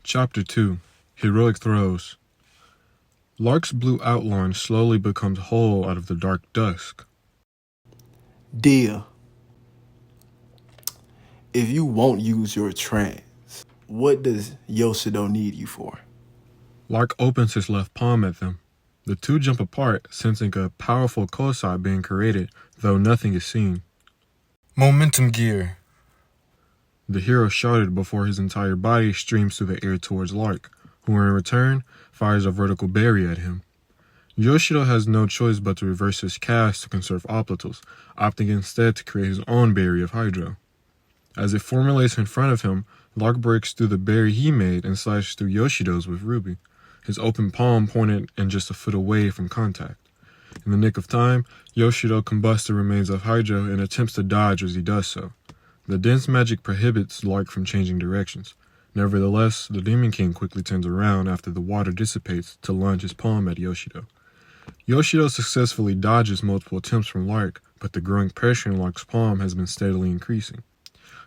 Chapter 2 Heroic Throws. Lark's blue outline slowly becomes whole out of the dark dusk. Dia, if you won't use your trance, what does Yoshido need you for? Lark opens his left palm at them. The two jump apart, sensing a powerful Kosai being created, though nothing is seen. Momentum gear. The hero shouted before his entire body streams through the air towards Lark, who in return fires a vertical berry at him. Yoshido has no choice but to reverse his cast to conserve oplitals, opting instead to create his own berry of hydro. As it formulates in front of him, Lark breaks through the berry he made and slashes through Yoshido's with Ruby, his open palm pointed and just a foot away from contact. In the nick of time, Yoshido combusts the remains of hydro and attempts to dodge as he does so. The dense magic prohibits Lark from changing directions. Nevertheless, the Demon King quickly turns around after the water dissipates to lunge his palm at Yoshido. Yoshido successfully dodges multiple attempts from Lark, but the growing pressure in Lark's palm has been steadily increasing.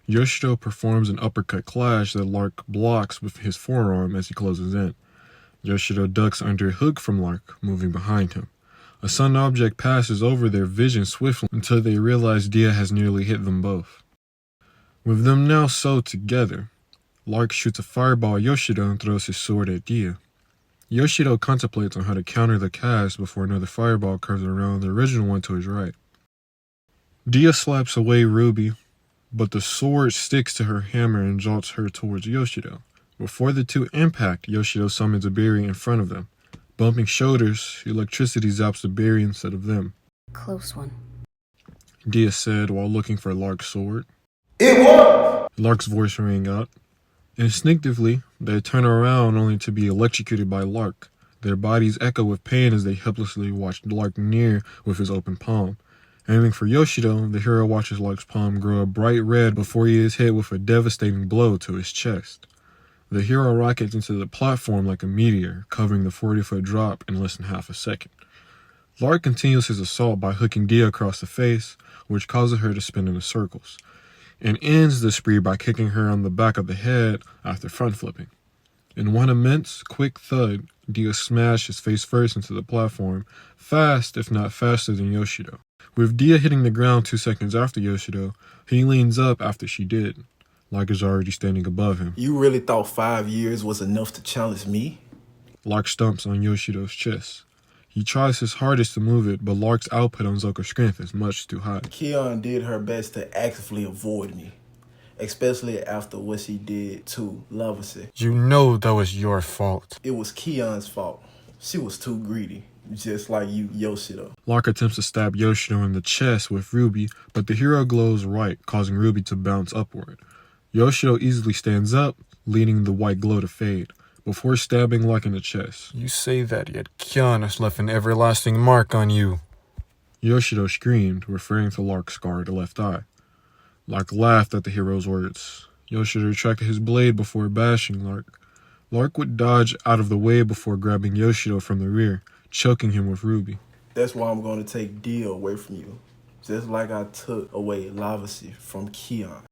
Yoshido performs an uppercut clash that Lark blocks with his forearm as he closes in. Yoshido ducks under a hook from Lark, moving behind him. A sun object passes over their vision swiftly until they realize Dia has nearly hit them both. With them now sewed together, Lark shoots a fireball at Yoshido and throws his sword at Dia. Yoshido contemplates on how to counter the cast before another fireball curves around the original one to his right. Dia slaps away Ruby, but the sword sticks to her hammer and jolts her towards Yoshido. Before the two impact, Yoshido summons a berry in front of them. Bumping shoulders, electricity zaps the berry instead of them. Close one, Dia said while looking for Lark's sword. It was! Lark's voice rang out. Instinctively, they turn around only to be electrocuted by Lark. Their bodies echo with pain as they helplessly watch Lark near with his open palm. Aiming for Yoshido, the hero watches Lark's palm grow a bright red before he is hit with a devastating blow to his chest. The hero rockets into the platform like a meteor, covering the 40-foot drop in less than half a second. Lark continues his assault by hooking Dia across the face, which causes her to spin into circles, and ends the spree by kicking her on the back of the head after front flipping. In one immense, quick thud, Dia smashes face first into the platform, fast if not faster than Yoshido. With Dia hitting the ground 2 seconds after Yoshido, he leans up after she did. Lark is already standing above him. You really thought 5 years was enough to challenge me? Lark stumps on Yoshido's chest. He tries his hardest to move it, but Lark's output on Zoka's strength is much too high. Keon did her best to actively avoid me, especially after what she did to Lavasi. You know that was your fault. It was Keon's fault. She was too greedy, just like you, Yoshido. Lark attempts to stab Yoshido in the chest with Ruby, but the hero glows right, causing Ruby to bounce upward. Yoshido easily stands up, leading the white glow to fade, before stabbing Lark in the chest. You say that, yet Kion has left an everlasting mark on you. Yoshido screamed, referring to Lark's scarred left eye. Lark laughed at the hero's words. Yoshido retracted his blade before bashing Lark. Lark would dodge out of the way before grabbing Yoshido from the rear, choking him with Ruby. That's why I'm going to take Dia away from you, just like I took away Lavasi from Keon.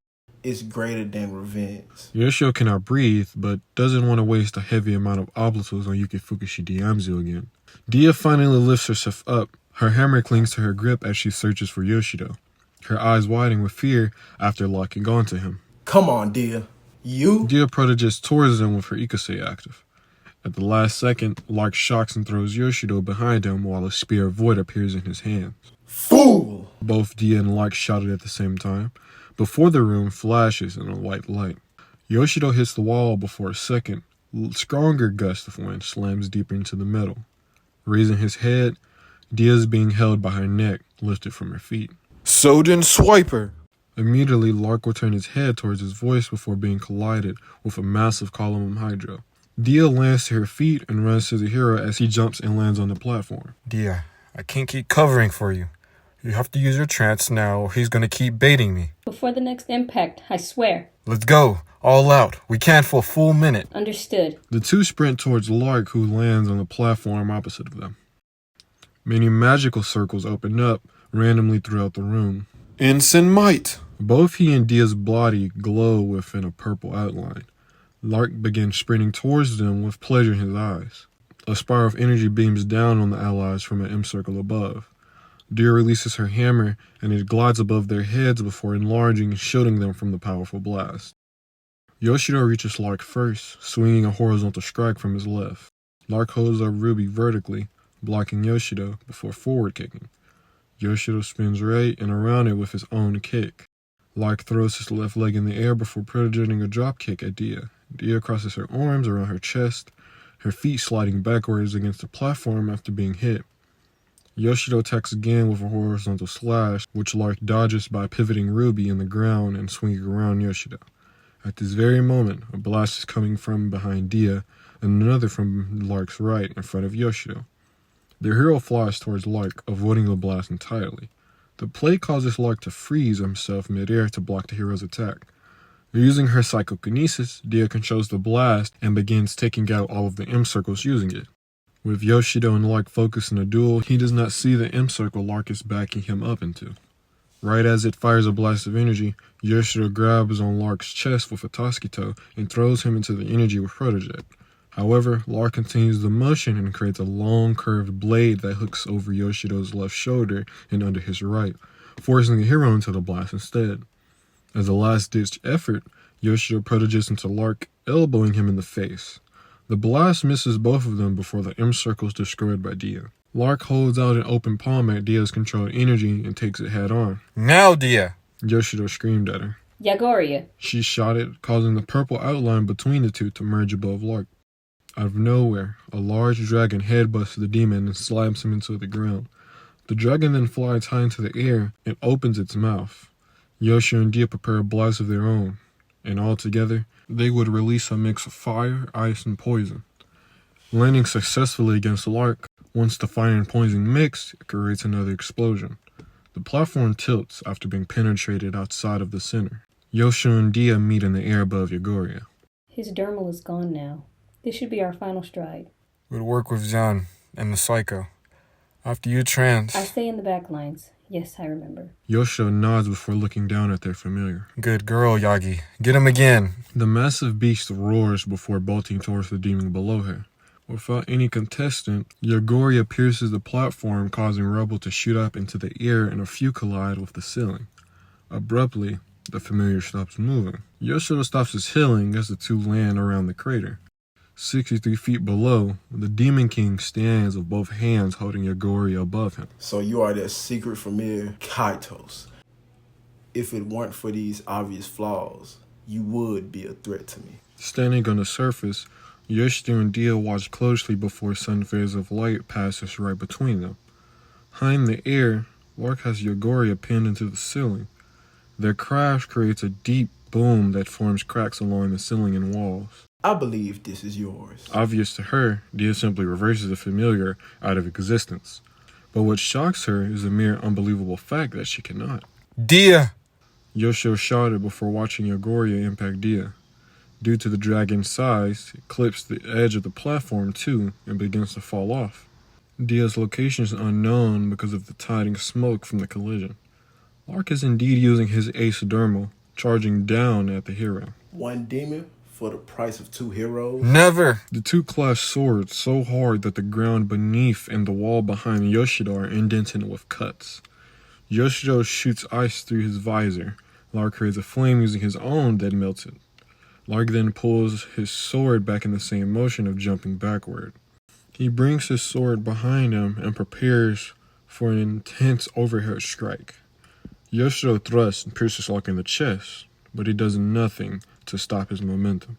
It's greater than revenge. Yoshido cannot breathe, but doesn't want to waste a heavy amount of oblitals on Yuki Fukushi Diamzu again. Dia finally lifts herself up. Her hammer clings to her grip as she searches for Yoshido, her eyes widening with fear after locking onto him. Come on, Dia. You? Dia proteges towards him with her Ikase active. At the last second, Lark shocks and throws Yoshido behind him while a spear of void appears in his hands. Fool! Both Dia and Lark shouted at the same time. Before the room flashes in a white light. Yoshido hits the wall before a second, stronger gust of wind slams deeper into the metal. Raising his head, Dia is being held by her neck, lifted from her feet. Soden Swiper! Immediately, Lark will turn his head towards his voice before being collided with a massive column of hydro. Dia lands to her feet and runs to the hero as he jumps and lands on the platform. Dia, I can't keep covering for you. You have to use your trance now or he's gonna keep baiting me. before the next impact, I swear. Let's go. All out. We can't for a full minute. Understood. The two sprint towards Lark, who lands on the platform opposite of them. Many magical circles open up randomly throughout the room. Ensign Might! Both he and Dia's body glow within a purple outline. Lark begins sprinting towards them with pleasure in his eyes. A spiral of energy beams down on the allies from an M circle above. Dia releases her hammer, and it glides above their heads before enlarging and shielding them from the powerful blast. Yoshido reaches Lark first, swinging a horizontal strike from his left. Lark holds up Ruby vertically, blocking Yoshido before forward kicking. Yoshido spins right and around it with his own kick. Lark throws his left leg in the air before projecting a drop kick at Dia. Dia crosses her arms around her chest, her feet sliding backwards against the platform after being hit. Yoshido attacks again with a horizontal slash, which Lark dodges by pivoting Ruby in the ground and swinging around Yoshido. At this very moment, a blast is coming from behind Dia, and another from Lark's right in front of Yoshido. Their hero flies towards Lark, avoiding the blast entirely. The play causes Lark to freeze himself mid-air to block the hero's attack. Using her psychokinesis, Dia controls the blast and begins taking out all of the M circles using it. With Yoshido and Lark focused in a duel, he does not see the M circle Lark is backing him up into. Right as it fires a blast of energy, Yoshido grabs on Lark's chest with a Toskito and throws him into the energy with Protojet. However, Lark continues the motion and creates a long curved blade that hooks over Yoshido's left shoulder and under his right, forcing the hero into the blast instead. As a last-ditch effort, Yoshido Protojets into Lark, elbowing him in the face. The blast misses both of them before the M circle is destroyed by Dia. Lark holds out an open palm at Dia's controlled energy and takes it head on. Now, Dia! Yoshido screamed at her. Yagoria. She shot it, causing the purple outline between the two to merge above Lark. Out of nowhere, a large dragon headbutts the demon and slams him into the ground. The dragon then flies high into the air and opens its mouth. Yoshi and Dia prepare a blast of their own, and all together, they would release a mix of fire, ice, and poison. Landing successfully against Lark, once the fire and poison mix, it creates another explosion. The platform tilts after being penetrated outside of the center. Yoshi and Dia meet in the air above Yagoria. His dermal is gone now. This should be our final stride. We'll work with Zan and the Psycho. After you, Trants. I stay in the back lines. Yes, I remember. Yoshido nods before looking down at their familiar. Good girl, Yagi. Get him again. The massive beast roars before bolting towards the demon below her. Without any contestant, Yagoria pierces the platform, causing rubble to shoot up into the air and a few collide with the ceiling. Abruptly, the familiar stops moving. Yoshido stops his healing as the two land around the crater. 63 feet below, the Demon King stands with both hands holding Yagoria above him. So you are their secret familiar, Kaitos. If it weren't for these obvious flaws, you would be a threat to me. Standing on the surface, Yoshido and Dia watch closely before sun phase of light passes right between them. High in the air, Lark has Yagoria pinned into the ceiling. Their crash creates a deep boom that forms cracks along the ceiling and walls. I believe this is yours. Obvious to her, Dia simply reverses the familiar out of existence. But what shocks her is the mere unbelievable fact that she cannot. Dia! Yoshio shouted before watching Yagoria impact Dia. Due to the dragon's size, it clips the edge of the platform too and begins to fall off. Dia's location is unknown because of the tiding smoke from the collision. Lark is indeed using his ace dermal, charging down at the hero. One demon for the price of two heroes? Never! The two clash swords so hard that the ground beneath and the wall behind Yoshido are indented with cuts. Yoshido shoots ice through his visor. Lark creates a flame using his own that melts it. Lark then pulls his sword back in the same motion of jumping backward. He brings his sword behind him and prepares for an intense overhead strike. Yoshido thrusts and pierces Lark in the chest, but he does nothing to stop his momentum.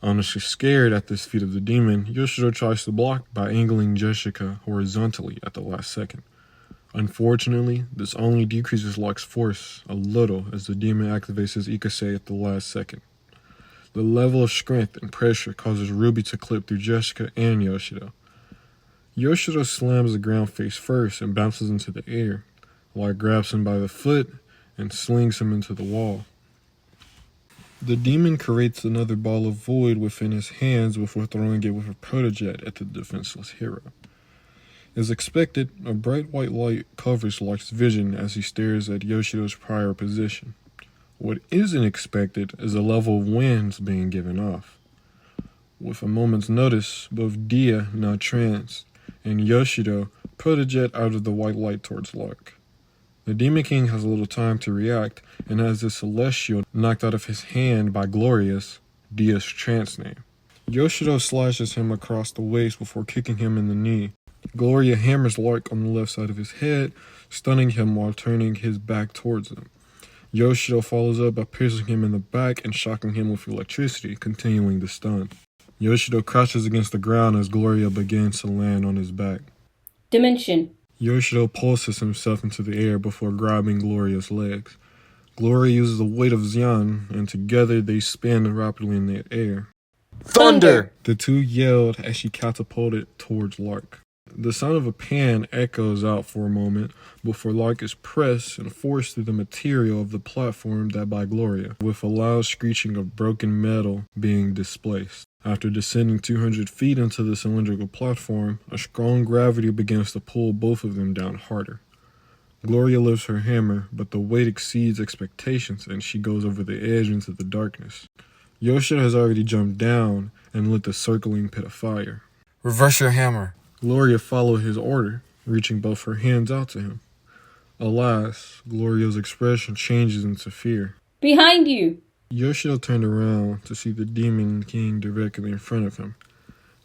Honestly scared at this feat of the demon, Yoshido tries to block by angling Jessica horizontally at the last second. Unfortunately, this only decreases Lark's force a little as the demon activates his Ikase at the last second. The level of strength and pressure causes Ruby to clip through Jessica and Yoshido. Yoshido slams the ground face first and bounces into the air. Lark grabs him by the foot and slings him into the wall. The demon creates another ball of void within his hands before throwing it with a protojet at the defenseless hero. As expected, a bright white light covers Lark's vision as he stares at Yoshido's prior position. What isn't expected is a level of winds being given off. With a moment's notice, both Dia, now Trants, and Yoshido put a jet out of the white light towards Lark. The Demon King has a little time to react and has his celestial knocked out of his hand by Gloria's, Dia's trance name. Yoshido slashes him across the waist before kicking him in the knee. Gloria hammers Lark on the left side of his head, stunning him while turning his back towards him. Yoshido follows up by piercing him in the back and shocking him with electricity, continuing the stun. Yoshido crashes against the ground as Gloria begins to land on his back. Dimension. Yoshido pulses himself into the air before grabbing Gloria's legs. Gloria uses the weight of Xian, and together they spin rapidly in the air. Thunder! The two yelled as she catapulted towards Lark. The sound of a pan echoes out for a moment before Lark is pressed and forced through the material of the platform that by Gloria, with a loud screeching of broken metal being displaced. After descending 200 feet into the cylindrical platform, a strong gravity begins to pull both of them down harder. Gloria lifts her hammer, but the weight exceeds expectations and she goes over the edge into the darkness. Yoshida has already jumped down and lit the circling pit of fire. Reverse your hammer. Gloria followed his order, reaching both her hands out to him. Alas, Gloria's expression changes into fear. Behind you! Yoshida turned around to see the Demon King directly in front of him.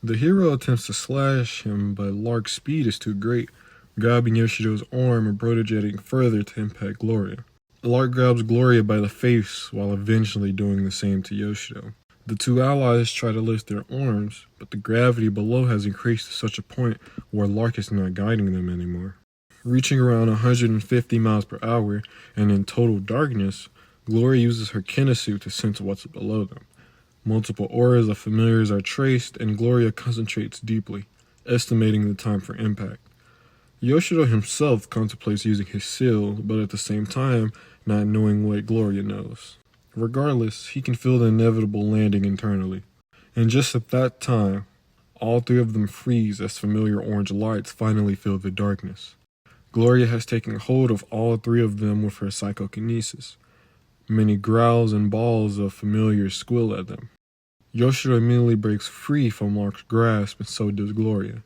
The hero attempts to slash him, but Lark's speed is too great, grabbing Yoshido's arm and protojetting further to impact Gloria. Lark grabs Gloria by the face while eventually doing the same to Yoshido. The two allies try to lift their arms, but the gravity below has increased to such a point where Lark is not guiding them anymore. Reaching around 150 miles per hour and in total darkness, Gloria uses her kinasuit to sense what's below them. Multiple auras of familiars are traced, and Gloria concentrates deeply, estimating the time for impact. Yoshido himself contemplates using his seal, but at the same time, not knowing what Gloria knows. Regardless, he can feel the inevitable landing internally. And just at that time, all three of them freeze as familiar orange lights finally fill the darkness. Gloria has taken hold of all three of them with her psychokinesis. Many growls and balls of familiars squeal at them. Yoshido immediately breaks free from Lark's grasp, and so does Gloria.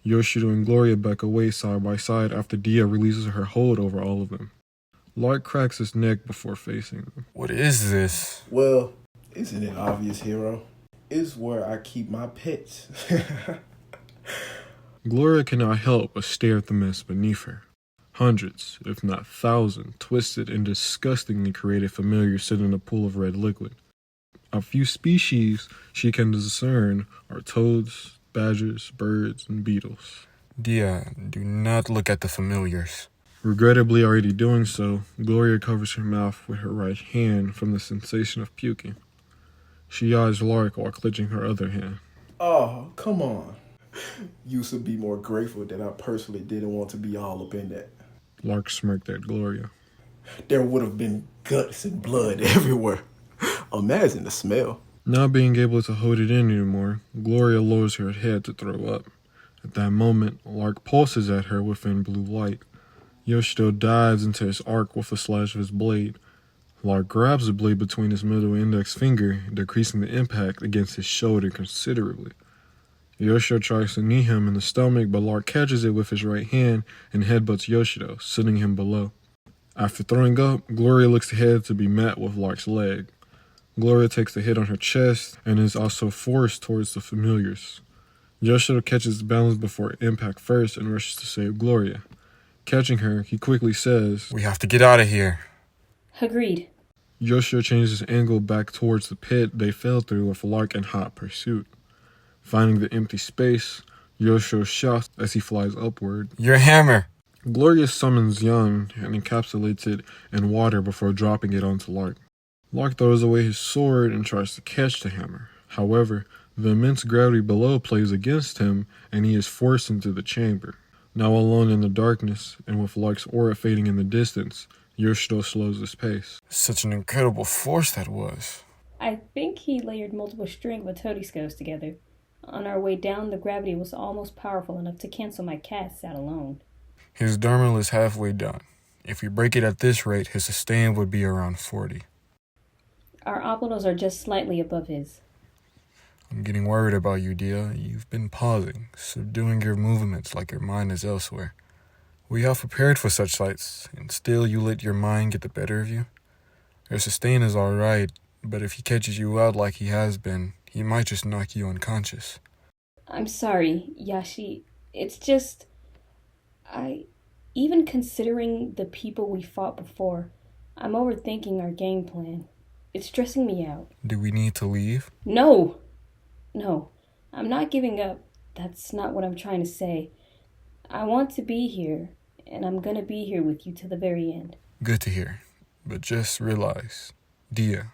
Yoshido and Gloria back away side by side after Dia releases her hold over all of them. Lark cracks his neck before facing them. What is this? Well, isn't it obvious, hero? It's where I keep my pets. Gloria cannot help but stare at the mess beneath her. Hundreds, if not thousands, twisted and disgustingly created familiars sit in a pool of red liquid. A few species she can discern are toads, badgers, birds, and beetles. Dia, do not look at the familiars. Regrettably already doing so, Gloria covers her mouth with her right hand from the sensation of puking. She eyes Lark while clenching her other hand. Oh, come on. You should be more grateful that I personally didn't want to be all up in that. Lark smirked at Gloria. There would have been guts and blood everywhere. Imagine the smell. Not being able to hold it in anymore, Gloria lowers her head to throw up. At that moment, Lark pulses at her within blue light. Yoshido dives into his arc with a slash of his blade. Lark grabs the blade between his middle and index finger, decreasing the impact against his shoulder considerably. Yoshido tries to knee him in the stomach, but Lark catches it with his right hand and headbutts Yoshido, sending him below. After throwing up, Gloria looks ahead to be met with Lark's leg. Gloria takes the hit on her chest and is also forced towards the familiars. Yoshido catches balance before impact first and rushes to save Gloria. Catching her, he quickly says, We have to get out of here. Agreed. Yoshido changes his angle back towards the pit they fell through with Lark in hot pursuit. Finding the empty space, Yoshido shouts as he flies upward. Your hammer! Gloria summons Xian and encapsulates it in water before dropping it onto Lark. Lark throws away his sword and tries to catch the hammer. However, the immense gravity below plays against him and he is forced into the chamber. Now alone in the darkness, and with Lark's aura fading in the distance, Yoshido slows his pace. Such an incredible force that was. I think he layered multiple string with Todiscos together. On our way down, the gravity was almost powerful enough to cancel my casts out alone. His dermal is halfway done. If we break it at this rate, his sustain would be around 40. Our opitals are just slightly above his. I'm getting worried about you, Dia. You've been pausing, subduing your movements like your mind is elsewhere. We have prepared for such sights, and still you let your mind get the better of you? Your sustain is alright, but if he catches you out like he has been, he might just knock you unconscious. I'm sorry, Yashi. It's just... Even considering the people we fought before, I'm overthinking our game plan. It's stressing me out. Do we need to leave? No! No, I'm not giving up. That's not what I'm trying to say. I want to be here, and I'm gonna be here with you to the very end. Good to hear. But just realize, Dia,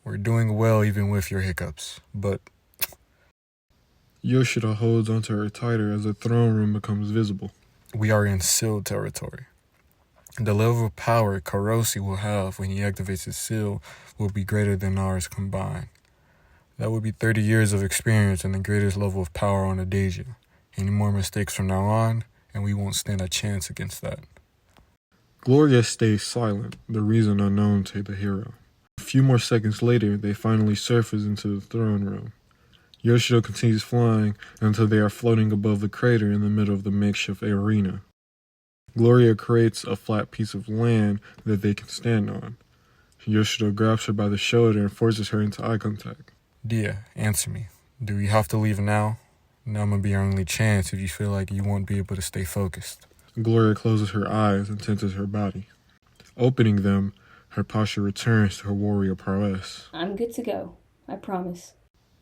we're doing well even with your hiccups, but... Yoshida holds onto her tighter as the throne room becomes visible. we are in seal territory. The level of power Korosi will have when he activates his seal will be greater than ours combined. That would be 30 years of experience and the greatest level of power on Adasia. Any more mistakes from now on, and we won't stand a chance against that. Gloria stays silent, the reason unknown to the hero. A few more seconds later, they finally surface into the throne room. Yoshida continues flying until they are floating above the crater in the middle of the makeshift arena. Gloria creates a flat piece of land that they can stand on. Yoshida grabs her by the shoulder and forces her into eye contact. Dia, answer me. Do we have to leave now? Now might be our only chance if you feel like you won't be able to stay focused. Gloria closes her eyes and tenses her body. Opening them, her posture returns to her warrior prowess. I'm good to go. I promise.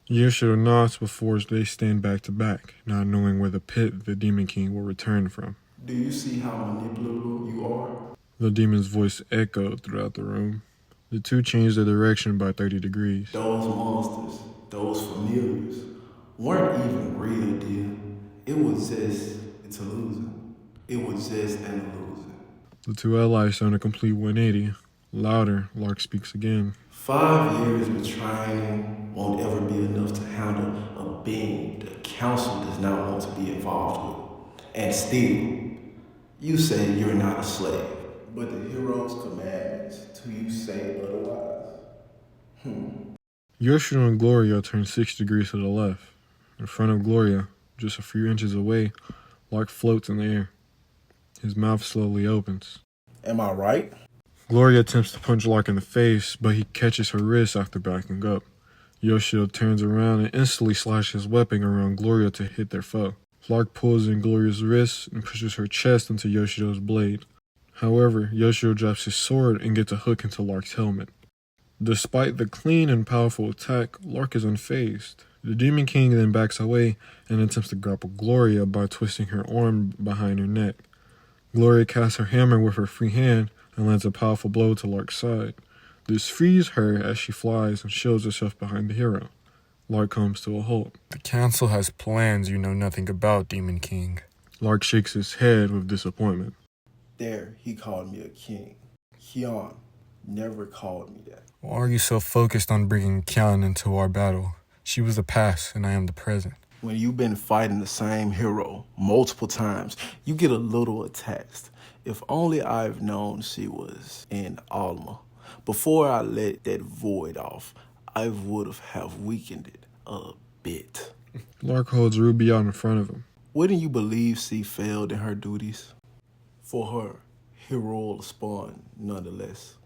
Yoshida nods before they stand back to back, not knowing where the pit the Demon King will return from. Do you see how manipulable you are? The demon's voice echoed throughout the room. The two changed their direction by 30 degrees. Those monsters, those familiars, weren't even real, dear. It was just, it's an illusion. It was just an illusion. The two allies on a complete 180. Louder, Lark speaks again. 5 years of training won't ever be enough to handle a being the council does not want to be involved with. And still, you say you're not a slave. But the hero's commandments to you say otherwise. Yoshida and Gloria turn 6 degrees to the left. In front of Gloria, just a few inches away, Lark floats in the air. His mouth slowly opens. Am I right? Gloria attempts to punch Lark in the face, but he catches her wrist after backing up. Yoshida turns around and instantly slashes his weapon around Gloria to hit their foe. Lark pulls in Gloria's wrist and pushes her chest into Yoshida's blade. However, Yoshida drops his sword and gets a hook into Lark's helmet. Despite the clean and powerful attack, Lark is unfazed. The Demon King then backs away and attempts to grapple Gloria by twisting her arm behind her neck. Gloria casts her hammer with her free hand and lands a powerful blow to Lark's side. This frees her as she flies and shields herself behind the hero. Lark comes to a halt. The council has plans you know nothing about, Demon King. Lark shakes his head with disappointment. There, he called me a king. Kion never called me that. Why are you so focused on bringing Kyan into our battle? She was the past, and I am the present. When you've been fighting the same hero multiple times, you get a little attached. If only I've known she was in Alma. Before I let that void off, I would have weakened it a bit. Lark holds Ruby out in front of him. Wouldn't you believe she failed in her duties? For her, hero spawn nonetheless.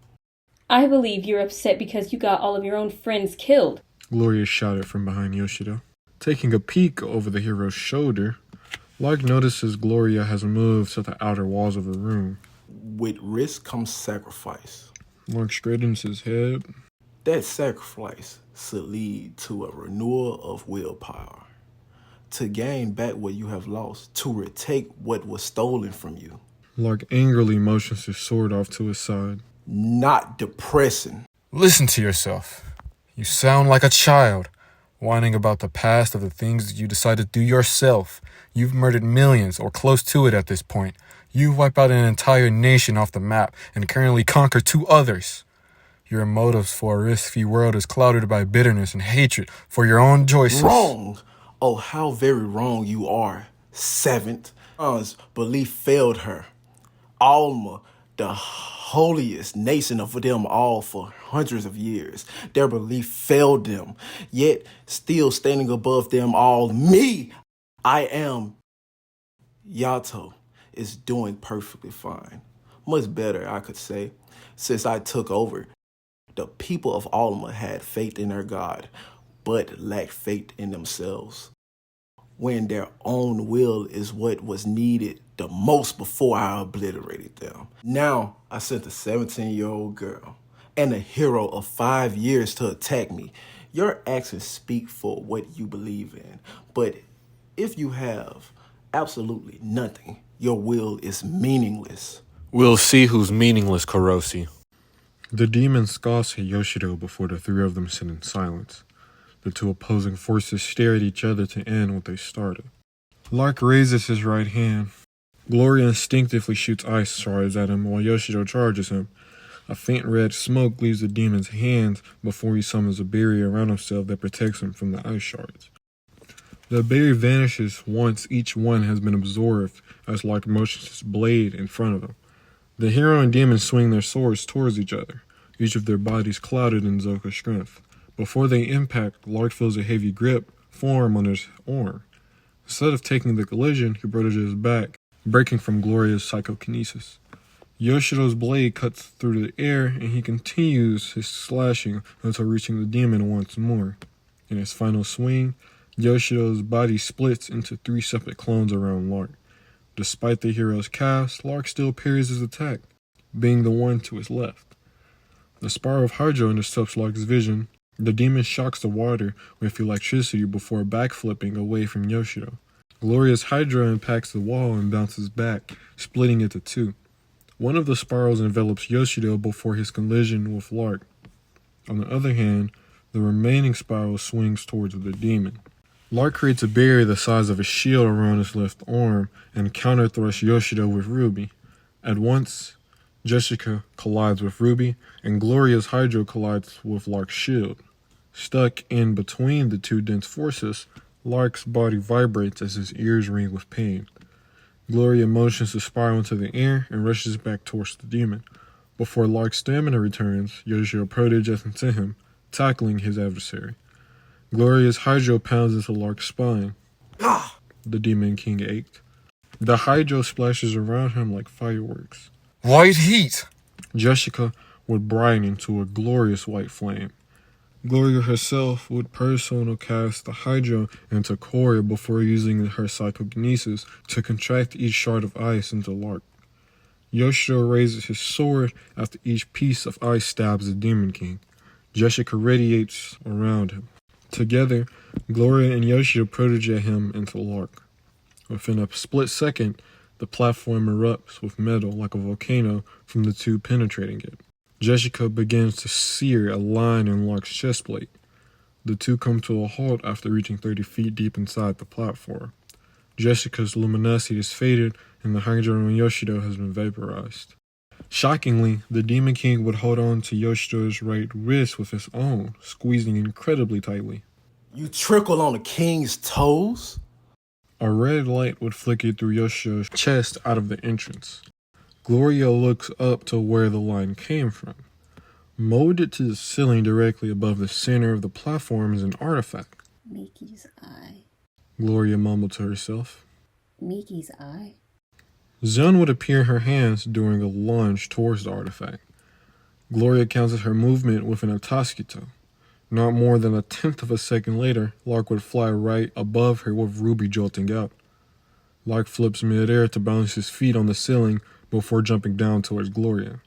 I believe you're upset because you got all of your own friends killed. Gloria shouted from behind Yoshida. Taking a peek over the hero's shoulder, Lark notices Gloria has moved to the outer walls of her room. With risk comes sacrifice. Lark straightens his head. That sacrifice should lead to a renewal of willpower. To gain back what you have lost, to retake what was stolen from you. Lark angrily motions his sword off to his side. Not depressing. Listen to yourself. You sound like a child, whining about the past of the things that you decided to do yourself. You've murdered millions, or close to it at this point. You've wiped out an entire nation off the map and currently conquered 2 others. Your motives for a risky world is clouded by bitterness and hatred for your own choices. Wrong. Oh, how very wrong you are. 7th. Belief failed her. Alma the holiest nation of them all for hundreds of years. Their belief failed them, yet still standing above them all, me, I am Yato, is doing perfectly fine. Much better, I could say. Since I took over, the people of Alma had faith in their God, but lacked faith in themselves, when their own will is what was needed the most before I obliterated them. Now, I sent a 17-year-old girl and a hero of 5 years to attack me. Your actions speak for what you believe in, but if you have absolutely nothing, your will is meaningless. We'll see who's meaningless, Korosi. The demon scoffs at Yoshido before the three of them sit in silence. The two opposing forces stare at each other to end what they started. Lark raises his right hand. Gloria instinctively shoots ice shards at him while Yoshido charges him. A faint red smoke leaves the demon's hands before he summons a barrier around himself that protects him from the ice shards. The barrier vanishes once each one has been absorbed as Lark motions his blade in front of him. The hero and demon swing their swords towards each other, each of their bodies clouded in Zoka's strength. Before they impact, Lark feels a heavy grip form on his arm. Instead of taking the collision, he brushes his back, breaking from Gloria's psychokinesis. Yoshido's blade cuts through the air, and he continues his slashing until reaching the demon once more. In his final swing, Yoshido's body splits into 3 separate clones around Lark. Despite the hero's cast, Lark still parries his attack, being the one to his left. The spiral of Hydro intercepts Lark's vision. The demon shocks the water with electricity before backflipping away from Yoshido. Gloria's Hydra impacts the wall and bounces back, splitting it to 2. One of the spirals envelops Yoshido before his collision with Lark. On the other hand, the remaining spiral swings towards the demon. Lark creates a barrier the size of a shield around his left arm and counter-thrusts Yoshido with Ruby. At once, Jessica collides with Ruby, and Gloria's Hydro collides with Lark's shield. Stuck in between the two dense forces, Lark's body vibrates as his ears ring with pain. Gloria motions the spiral into the air and rushes back towards the demon. Before Lark's stamina returns, Yoshido proteges into him, tackling his adversary. Gloria's Hydro pounds into Lark's spine. The Demon King ached. The Hydro splashes around him like fireworks. White heat! Jessica would brighten into a glorious white flame. Gloria herself would personal cast the Hydro into Coria before using her psychokinesis to contract each shard of ice into Lark. Yoshido raises his sword after each piece of ice stabs the Demon King. Jessica radiates around him. Together, Gloria and Yoshido protege him into Lark. Within a split second, the platform erupts with metal like a volcano from the two penetrating it. Jessica begins to sear a line in Lark's chest plate. The two come to a halt after reaching 30 feet deep inside the platform. Jessica's luminosity is faded, and the Hydro on Yoshido has been vaporized. Shockingly, the Demon King would hold on to Yoshido's right wrist with his own, squeezing incredibly tightly. You trickle on the king's toes? A red light would flicker through Yoshido's chest out of the entrance. Gloria looks up to where the line came from. Molded to the ceiling directly above the center of the platform is an artifact. Meki's eye. Gloria mumbled to herself. Meki's eye? Zone would appear in her hands during a lunge towards the artifact. Gloria counted her movement with an Atasuki. Not more than 1/10 of a second later, Lark would fly right above her with Ruby jolting out. Lark flips mid-air to balance his feet on the ceiling before jumping down towards Gloria.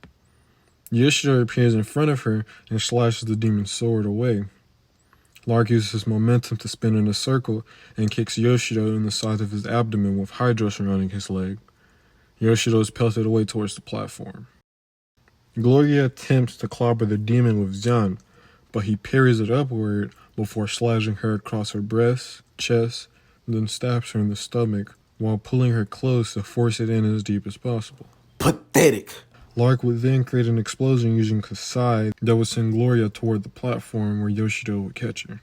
Yoshido appears in front of her and slashes the demon's sword away. Lark uses his momentum to spin in a circle and kicks Yoshido in the side of his abdomen with Hydro surrounding his leg. Yoshido is pelted away towards the platform. Gloria attempts to clobber the demon with Zan, but he parries it upward before slashing her across her breast, chest, and then stabs her in the stomach while pulling her close to force it in as deep as possible. Pathetic. Lark would then create an explosion using Kasai that would send Gloria toward the platform where Yoshido would catch her.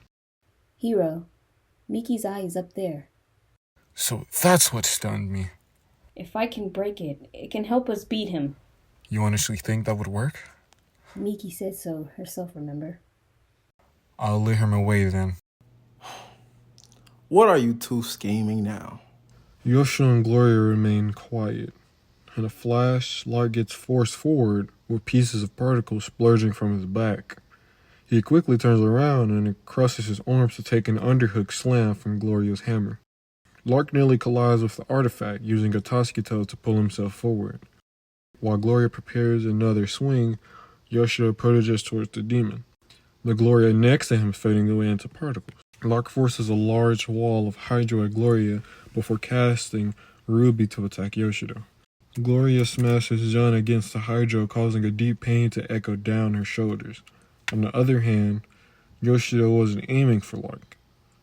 Hero, Miki's eye is up there. So that's what stunned me. If I can break it, it can help us beat him. You honestly think that would work? Meki said so herself, remember? I'll lure him away then. What are you two scheming now? Yoshio and Gloria remain quiet. In a flash, Lark gets forced forward with pieces of particles splurging from his back. He quickly turns around and crosses his arms to take an underhook slam from Gloria's hammer. Lark nearly collides with the artifact, using a Toskito to pull himself forward. While Gloria prepares another swing, Yoshio proteges towards the demon. The Gloria next to him fading away into particles. Lark forces a large wall of Hydro at Gloria before casting Ruby to attack Yoshio. Gloria smashes John against the Hydro, causing a deep pain to echo down her shoulders. On the other hand, Yoshio wasn't aiming for Lark,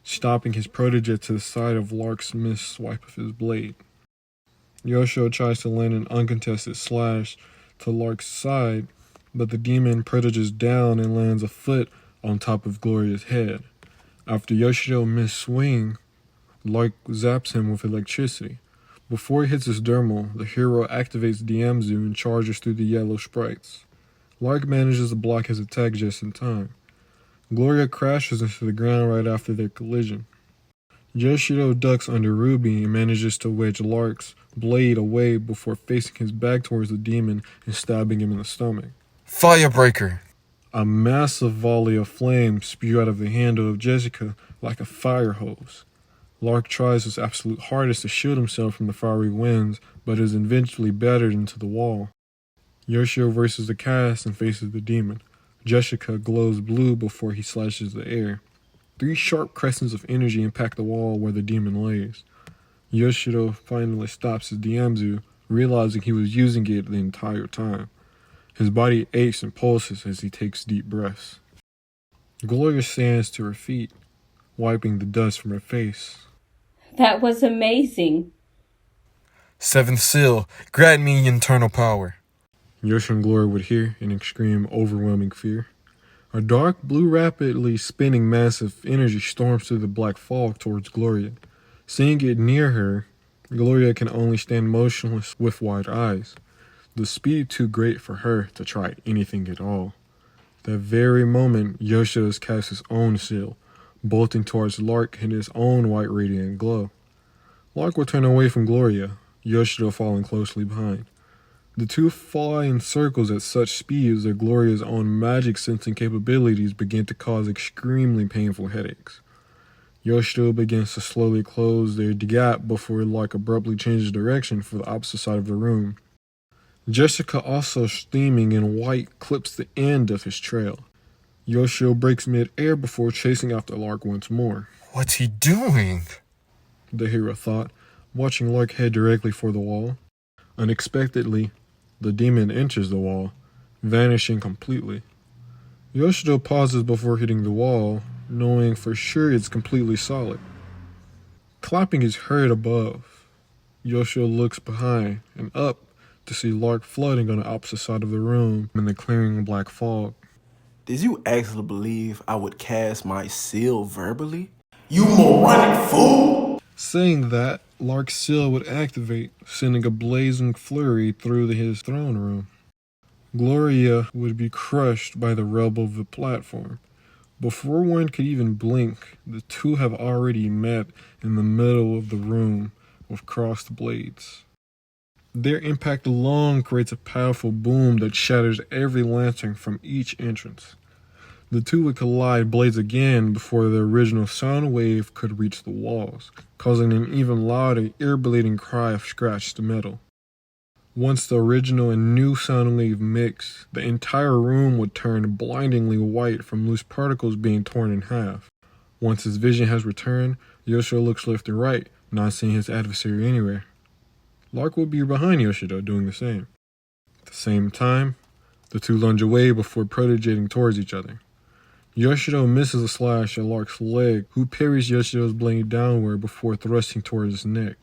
stopping his protege to the side of Lark's missed swipe of his blade. Yoshio tries to land an uncontested slash to Lark's side, but the demon proteges down and lands a foot on top of Gloria's head. After Yoshio missed swing, Lark zaps him with electricity. Before he hits his dermal, the hero activates Diamzu and charges through the yellow sprites. Lark manages to block his attack just in time. Gloria crashes into the ground right after their collision. Yoshio ducks under Ruby and manages to wedge Lark's blade away before facing his back towards the demon and stabbing him in the stomach. Firebreaker! A massive volley of flames spew out of the handle of Jessica like a fire hose. Lark tries his absolute hardest to shield himself from the fiery winds, but is eventually battered into the wall. Yoshio reverses the cast and faces the demon. Jessica glows blue before he slashes the air. 3 sharp crescents of energy impact the wall where the demon lays. Yoshio finally stops his Diamzu, realizing he was using it the entire time. His body aches and pulses as he takes deep breaths. Gloria stands to her feet, wiping the dust from her face. That was amazing. 7th seal, grant me internal power. Yoshio and Gloria would hear and scream overwhelming fear. A dark blue, rapidly spinning mass of energy storms through the black fog towards Gloria. Seeing it near her, Gloria can only stand motionless with wide eyes. The speed too great for her to try anything at all. That very moment, Yoshio casts his own seal, bolting towards Lark in his own white radiant glow. Lark will turn away from Gloria, Yoshio following closely behind. The two fly in circles at such speeds that Gloria's own magic sensing capabilities begin to cause extremely painful headaches. Yoshio begins to slowly close their gap before Lark abruptly changes direction for the opposite side of the room. Jessica, also steaming in white, clips the end of his trail. Yoshio breaks mid-air before chasing after Lark once more. What's he doing? The hero thought, watching Lark head directly for the wall. Unexpectedly, the demon enters the wall, vanishing completely. Yoshio pauses before hitting the wall, knowing for sure it's completely solid. Clapping his head above, Yoshio looks behind and up to see Lark floating on the opposite side of the room in the clearing black fog. Did you actually believe I would cast my seal verbally? You moronic fool! Saying that, Lark's seal would activate, sending a blazing flurry through his throne room. Gloria would be crushed by the rubble of the platform. Before one could even blink, the two have already met in the middle of the room with crossed blades. Their impact alone creates a powerful boom that shatters every lantern from each entrance. The two would collide blades again before the original sound wave could reach the walls, causing an even louder, ear-bleeding cry of scratched metal. Once the original and new sound wave mix, the entire room would turn blindingly white from loose particles being torn in half. Once his vision has returned, Yoshio looks left and right, not seeing his adversary anywhere. Lark would be behind Yoshio, doing the same. At the same time, the two lunge away before protegating towards each other. Yoshio misses a slash at Lark's leg, who parries Yoshio's blade downward before thrusting towards his neck.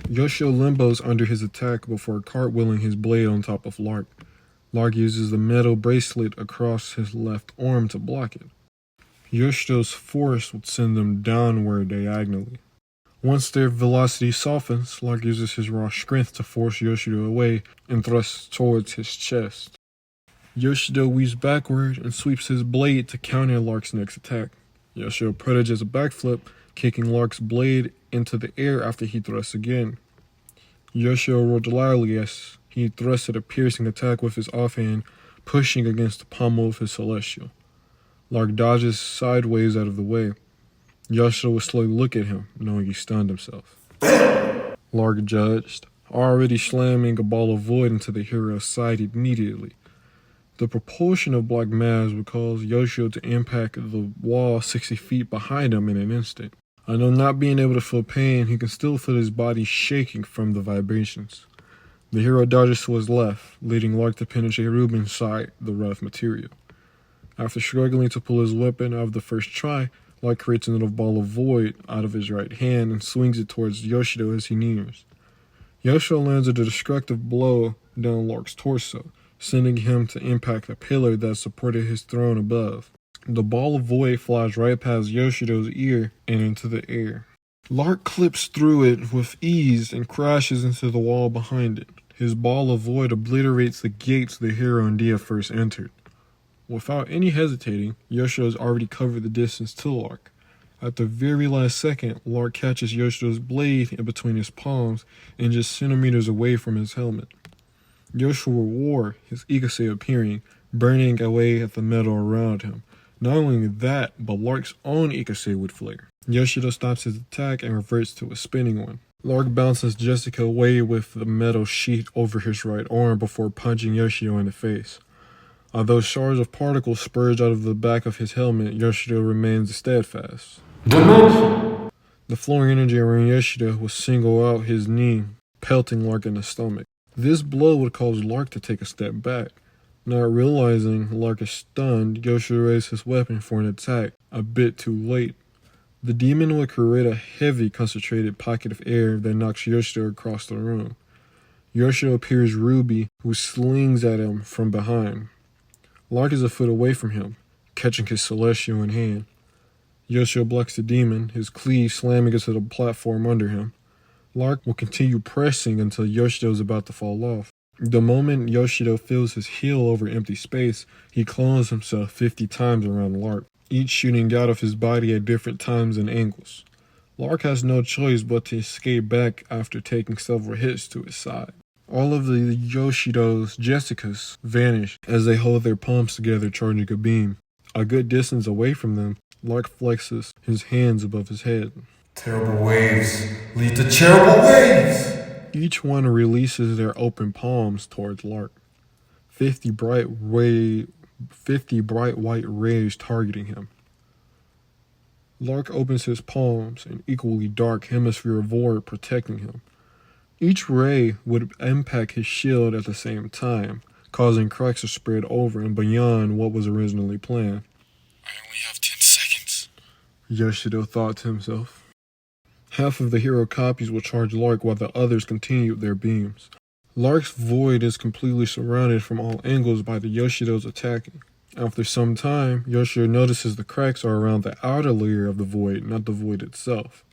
Yoshio limbos under his attack before cartwheeling his blade on top of Lark. Lark uses the metal bracelet across his left arm to block it. Yoshio's force would send them downward diagonally. Once their velocity softens, Lark uses his raw strength to force Yoshido away and thrusts towards his chest. Yoshido weaves backward and sweeps his blade to counter Lark's next attack. Yoshido prodigies a backflip, kicking Lark's blade into the air after he thrusts again. Yoshido roared loudly as he thrusted a piercing attack with his offhand, pushing against the pommel of his celestial. Lark dodges sideways out of the way. Yoshido would slowly look at him, knowing he stunned himself. Lark judged, already slamming a ball of void into the hero's side immediately. The propulsion of black mass would cause Yoshido to impact the wall 60 feet behind him in an instant. Although not being able to feel pain, he can still feel his body shaking from the vibrations. The hero dodges to his left, leading Lark to penetrate Ruben's side, the rough material. After struggling to pull his weapon out of the first try, Lark creates another ball of void out of his right hand and swings it towards Yoshido as he nears. Yoshido lands a destructive blow down Lark's torso, sending him to impact the pillar that supported his throne above. The ball of void flies right past Yoshido's ear and into the air. Lark clips through it with ease and crashes into the wall behind it. His ball of void obliterates the gates the hero and Dia first entered. Without any hesitating, Yoshido has already covered the distance to Lark. At the very last second, Lark catches Yoshido's blade in between his palms and just centimeters away from his helmet. Yoshido will roar, his Ikase appearing, burning away at the metal around him. Not only that, but Lark's own Ikase would flare. Yoshido stops his attack and reverts to a spinning one. Lark bounces Jessica away with the metal sheet over his right arm before punching Yoshido in the face. Although shards of particles spurge out of the back of his helmet, Yoshido remains steadfast. Dimension! The flowing energy around Yoshido will single out his knee, pelting Lark in the stomach. This blow would cause Lark to take a step back. Not realizing Lark is stunned, Yoshido raises his weapon for an attack, a bit too late. The demon would create a heavy, concentrated pocket of air that knocks Yoshido across the room. Yoshido appears Ruby, who slings at him from behind. Lark is a foot away from him, catching his celestial in hand. Yoshido blocks the demon, his cleave slamming into the platform under him. Lark will continue pressing until Yoshido is about to fall off. The moment Yoshido feels his heel over empty space, he clones himself 50 times around Lark, each shooting out of his body at different times and angles. Lark has no choice but to escape back after taking several hits to his side. All of the Yoshido's Jessicas vanish as they hold their palms together, charging a beam. A good distance away from them, Lark flexes his hands above his head. Terrible waves lead to terrible waves! Each one releases their open palms towards Lark. 50 bright white rays targeting him. Lark opens his palms, an equally dark hemisphere of void protecting him. Each ray would impact his shield at the same time, causing cracks to spread over and beyond what was originally planned. I only have 10 seconds, Yoshido thought to himself. Half of the hero copies will charge Lark while the others continued their beams. Lark's void is completely surrounded from all angles by the Yoshidos attacking. After some time, Yoshido notices the cracks are around the outer layer of the void, not the void itself.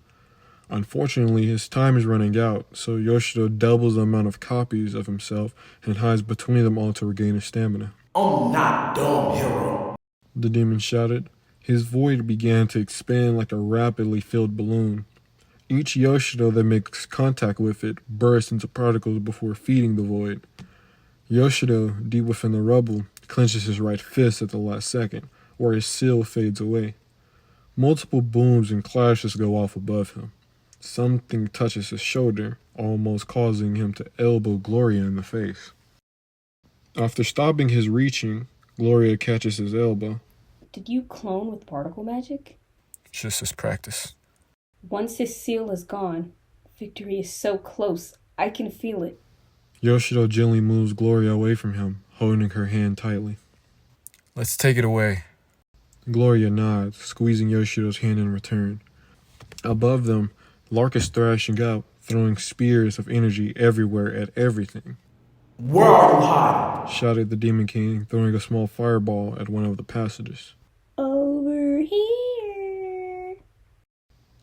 Unfortunately, his time is running out, so Yoshido doubles the amount of copies of himself and hides between them all to regain his stamina. I'm not dumb, hero. The demon shouted. His void began to expand like a rapidly filled balloon. Each Yoshido that makes contact with it bursts into particles before feeding the void. Yoshido, deep within the rubble, clenches his right fist at the last second, where his seal fades away. Multiple booms and clashes go off above him. Something touches his shoulder, almost causing him to elbow Gloria in the face. After stopping his reaching, Gloria catches his elbow. Did you clone with particle magic? just as practice. Once his seal is gone, victory is so close. I can feel it. Yoshido gently moves Gloria away from him, holding her hand tightly. Let's take it away. Gloria nods, squeezing Yoshido's hand in return. Above them, Lark is thrashing out, throwing spears of energy everywhere at everything. Where are you hiding? Shouted the Demon King, throwing a small fireball at one of the passages. Over here.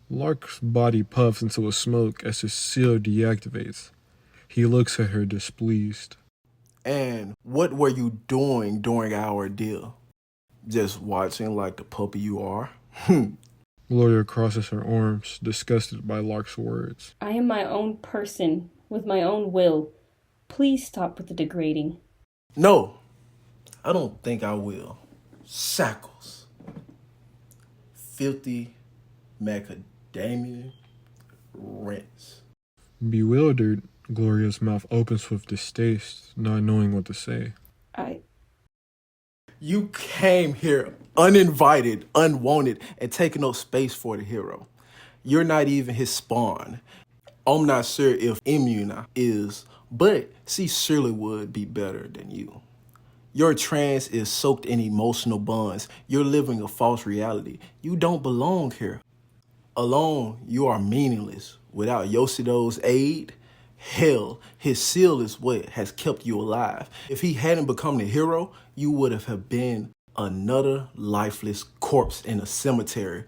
Lark's body puffs into a smoke as his seal deactivates. He looks at her displeased. And what were you doing during our ordeal? Just watching like the puppy you are? Gloria crosses her arms, disgusted by Lark's words. I am my own person, with my own will. Please stop with the degrading. No, I don't think I will. Shackles. Filthy macadamia rinse. Bewildered, Gloria's mouth opens with distaste, not knowing what to say. You came here uninvited, unwanted, and taking up space for the hero. You're not even his spawn. I'm not sure if Immuna is, but she surely would be better than you. Your trance is soaked in emotional bonds. You're living a false reality. You don't belong here. Alone, you are meaningless. Without Yoshido's aid, hell, his seal is what has kept you alive. If he hadn't become the hero, you would have been another lifeless corpse in a cemetery.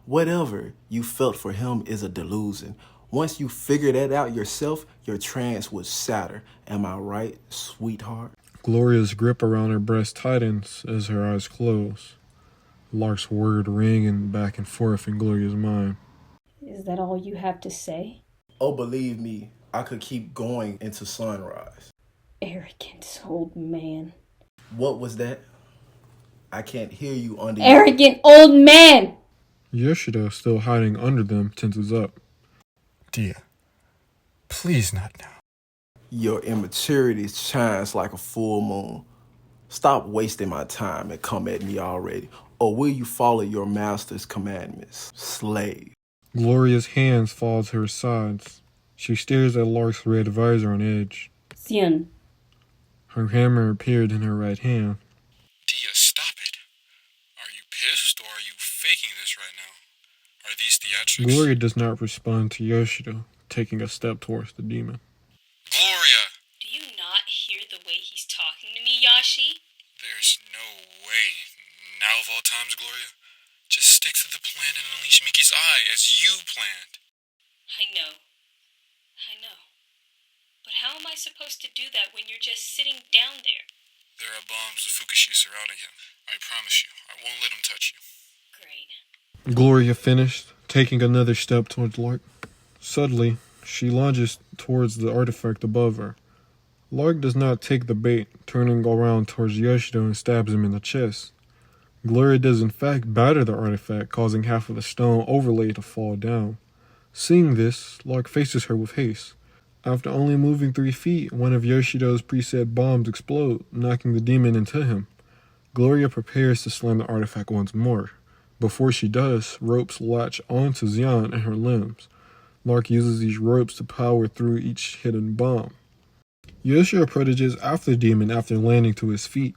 Whatever you felt for him is a delusion. Once you figure that out yourself, your trance would shatter. Am I right, sweetheart? Gloria's grip around her breast tightens as her eyes close. Lark's word ringing back and forth in Gloria's mind. Is that all you have to say? Oh, believe me, I could keep going into sunrise. Arrogant old man. What was that? I can't hear you under Arrogant old man! Yoshida, still hiding under them, tenses up. Dia, please not now. Your immaturity shines like a full moon. Stop wasting my time and come at me already. Or will you follow your master's commandments, slave? Gloria's hands fall to her sides. She stares at Lark's red visor on edge. Xian. Her hammer appeared in her right hand. Dia, stop it. Are you pissed or are you faking this right now? Are these theatrics? Gloria does not respond to Yoshida, taking a step towards the demon. Gloria! Do you not hear the way he's talking to me, Yashi? There's no way. Now of all times, Gloria. Just stick to the plan and unleash Meki's eye as you planned. I know. But how am I supposed to do that when you're just sitting down there? There are bombs of Fukushi surrounding him. I promise you, I won't let him touch you. Great. Gloria finished, taking another step towards Lark. Suddenly, she lunges towards the artifact above her. Lark does not take the bait, turning around towards Yoshida and stabs him in the chest. Gloria does in fact batter the artifact, causing half of the stone overlay to fall down. Seeing this, Lark faces her with haste. After only moving 3 feet, one of Yoshido's preset bombs explodes, knocking the demon into him. Gloria prepares to slam the artifact once more. Before she does, ropes latch onto Xian and her limbs. Lark uses these ropes to power through each hidden bomb. Yoshida approaches after the demon after landing to his feet.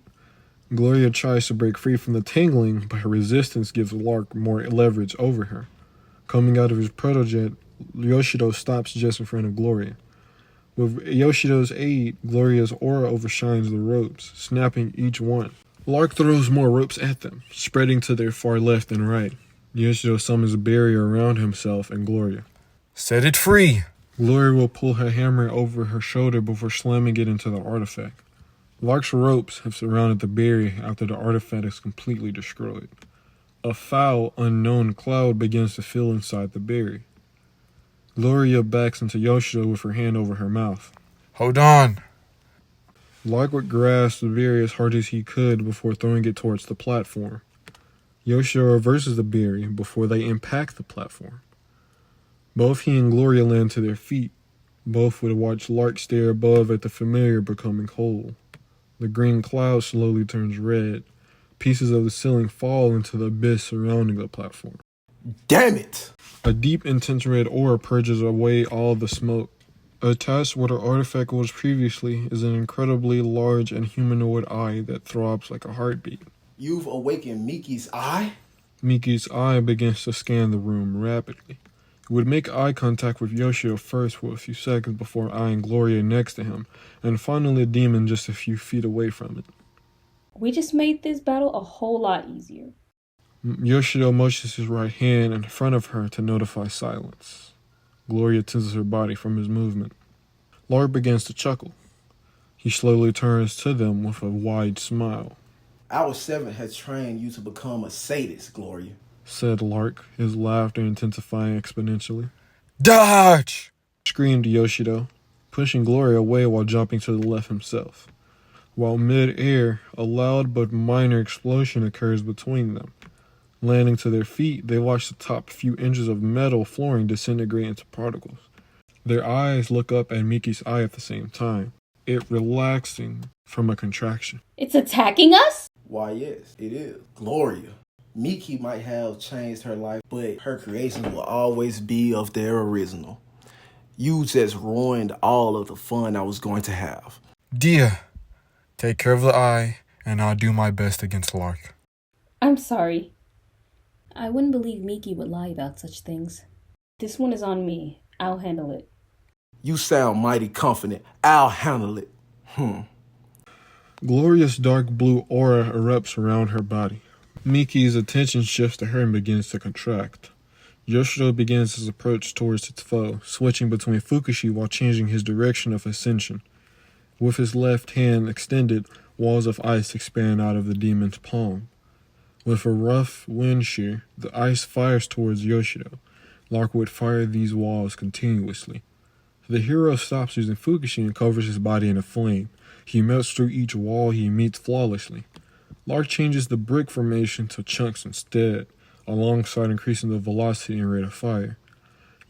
Gloria tries to break free from the tangling, but her resistance gives Lark more leverage over her. Coming out of his protojet, Yoshida stops just in front of Gloria. With Yoshida's aid, Gloria's aura overshines the ropes, snapping each one. Lark throws more ropes at them, spreading to their far left and right. Yoshida summons a barrier around himself and Gloria. Set it free! Gloria will pull her hammer over her shoulder before slamming it into the artifact. Lark's ropes have surrounded the barrier after the artifact is completely destroyed. A foul, unknown cloud begins to fill inside the barrier. Gloria backs into Yoshida with her hand over her mouth. Hold on! Lark would grasp the barrier as hard as he could before throwing it towards the platform. Yoshida reverses the barrier before they impact the platform. Both he and Gloria land to their feet. Both would watch Lark stare above at the familiar becoming whole. The green cloud slowly turns red. Pieces of the ceiling fall into the abyss surrounding the platform. Damn it! A deep, intense red aura purges away all the smoke. Attached where the artifact was previously is an incredibly large and humanoid eye that throbs like a heartbeat. You've awakened Meki's eye? Meki's eye begins to scan the room rapidly. It would make eye contact with Yoshida first for a few seconds before eyeing Gloria next to him, and finally a demon just a few feet away from it. We just made this battle a whole lot easier. Yoshido motions his right hand in front of her to notify silence. Gloria tenses her body from his movement. Lark begins to chuckle. He slowly turns to them with a wide smile. Our seventh has trained you to become a sadist, Gloria, said Lark, his laughter intensifying exponentially. Dodge! Screamed Yoshido, pushing Gloria away while jumping to the left himself. While mid-air, a loud but minor explosion occurs between them. Landing to their feet, they watch the top few inches of metal flooring disintegrate into particles. Their eyes look up at Miki's eye at the same time, it relaxing from a contraction. It's attacking us? Why, yes, it is. Gloria. Meki might have changed her life, but her creations will always be of their original. You just ruined all of the fun I was going to have. Dia, take care of the eye, and I'll do my best against Lark. I'm sorry. I wouldn't believe Meki would lie about such things. This one is on me. I'll handle it. You sound mighty confident. I'll handle it. Gloria's dark blue aura erupts around her body. Miki's attention shifts to her and begins to contract. Yoshido begins his approach towards its foe, switching between Fukushi while changing his direction of ascension. With his left hand extended, walls of ice expand out of the demon's palm. With a rough wind shear, the ice fires towards Yoshido. Lark would fire these walls continuously. The hero stops using Fukushi and covers his body in a flame. He melts through each wall he meets flawlessly. Lark changes the brick formation to chunks instead, alongside increasing the velocity and rate of fire.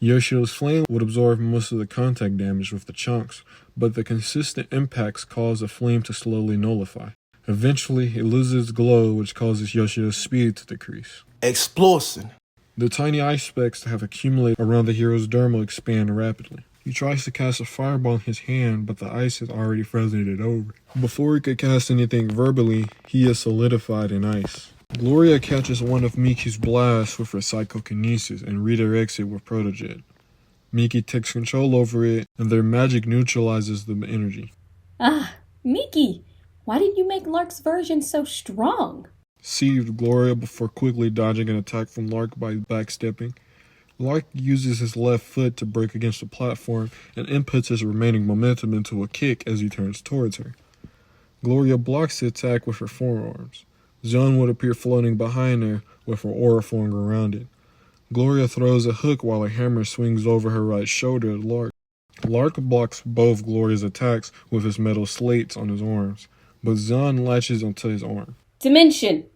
Yoshido's flame would absorb most of the contact damage with the chunks, but the consistent impacts cause the flame to slowly nullify. Eventually, it loses its glow, which causes Yoshido's speed to decrease. Explosion. The tiny ice specks that have accumulated around the hero's dermal expand rapidly. He tries to cast a fireball in his hand, but the ice has already frozen it over. Before he could cast anything verbally, he is solidified in ice. Gloria catches one of Miki's blasts with her psychokinesis and redirects it with Protojet. Meki takes control over it, and their magic neutralizes the energy. Ah, Meki! Why did you make Lark's version so strong? Seethed Gloria before quickly dodging an attack from Lark by backstepping. Lark uses his left foot to break against the platform and inputs his remaining momentum into a kick as he turns towards her. Gloria blocks the attack with her forearms. Zone would appear floating behind her with her aura flowing around it. Gloria throws a hook while a hammer swings over her right shoulder at Lark. Lark blocks both Gloria's attacks with his metal slates on his arms, but Zon latches onto his arm. Dimension!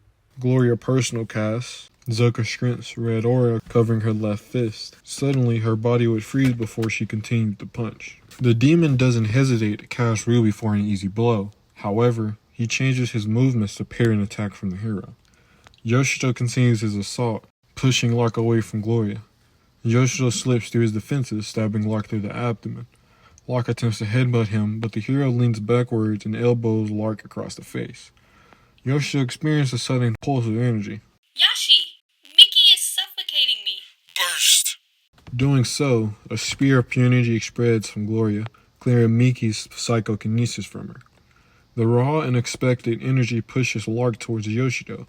Gloria personal casts Zoka Strength's red aura covering her left fist. Suddenly, her body would freeze before she continued to punch. The demon doesn't hesitate to cast Ruby for an easy blow. However, he changes his movements to parry an attack from the hero. Yoshido continues his assault, pushing Lark away from Gloria. Yoshido slips through his defenses, stabbing Lark through the abdomen. Lark attempts to headbutt him, but the hero leans backwards and elbows Lark across the face. Yoshido experiences a sudden pulse of energy. Yashi! Meki is suffocating me! Burst! Doing so, a spear of pure energy spreads from Gloria, clearing Miki's psychokinesis from her. The raw and unexpected energy pushes Lark towards Yoshido.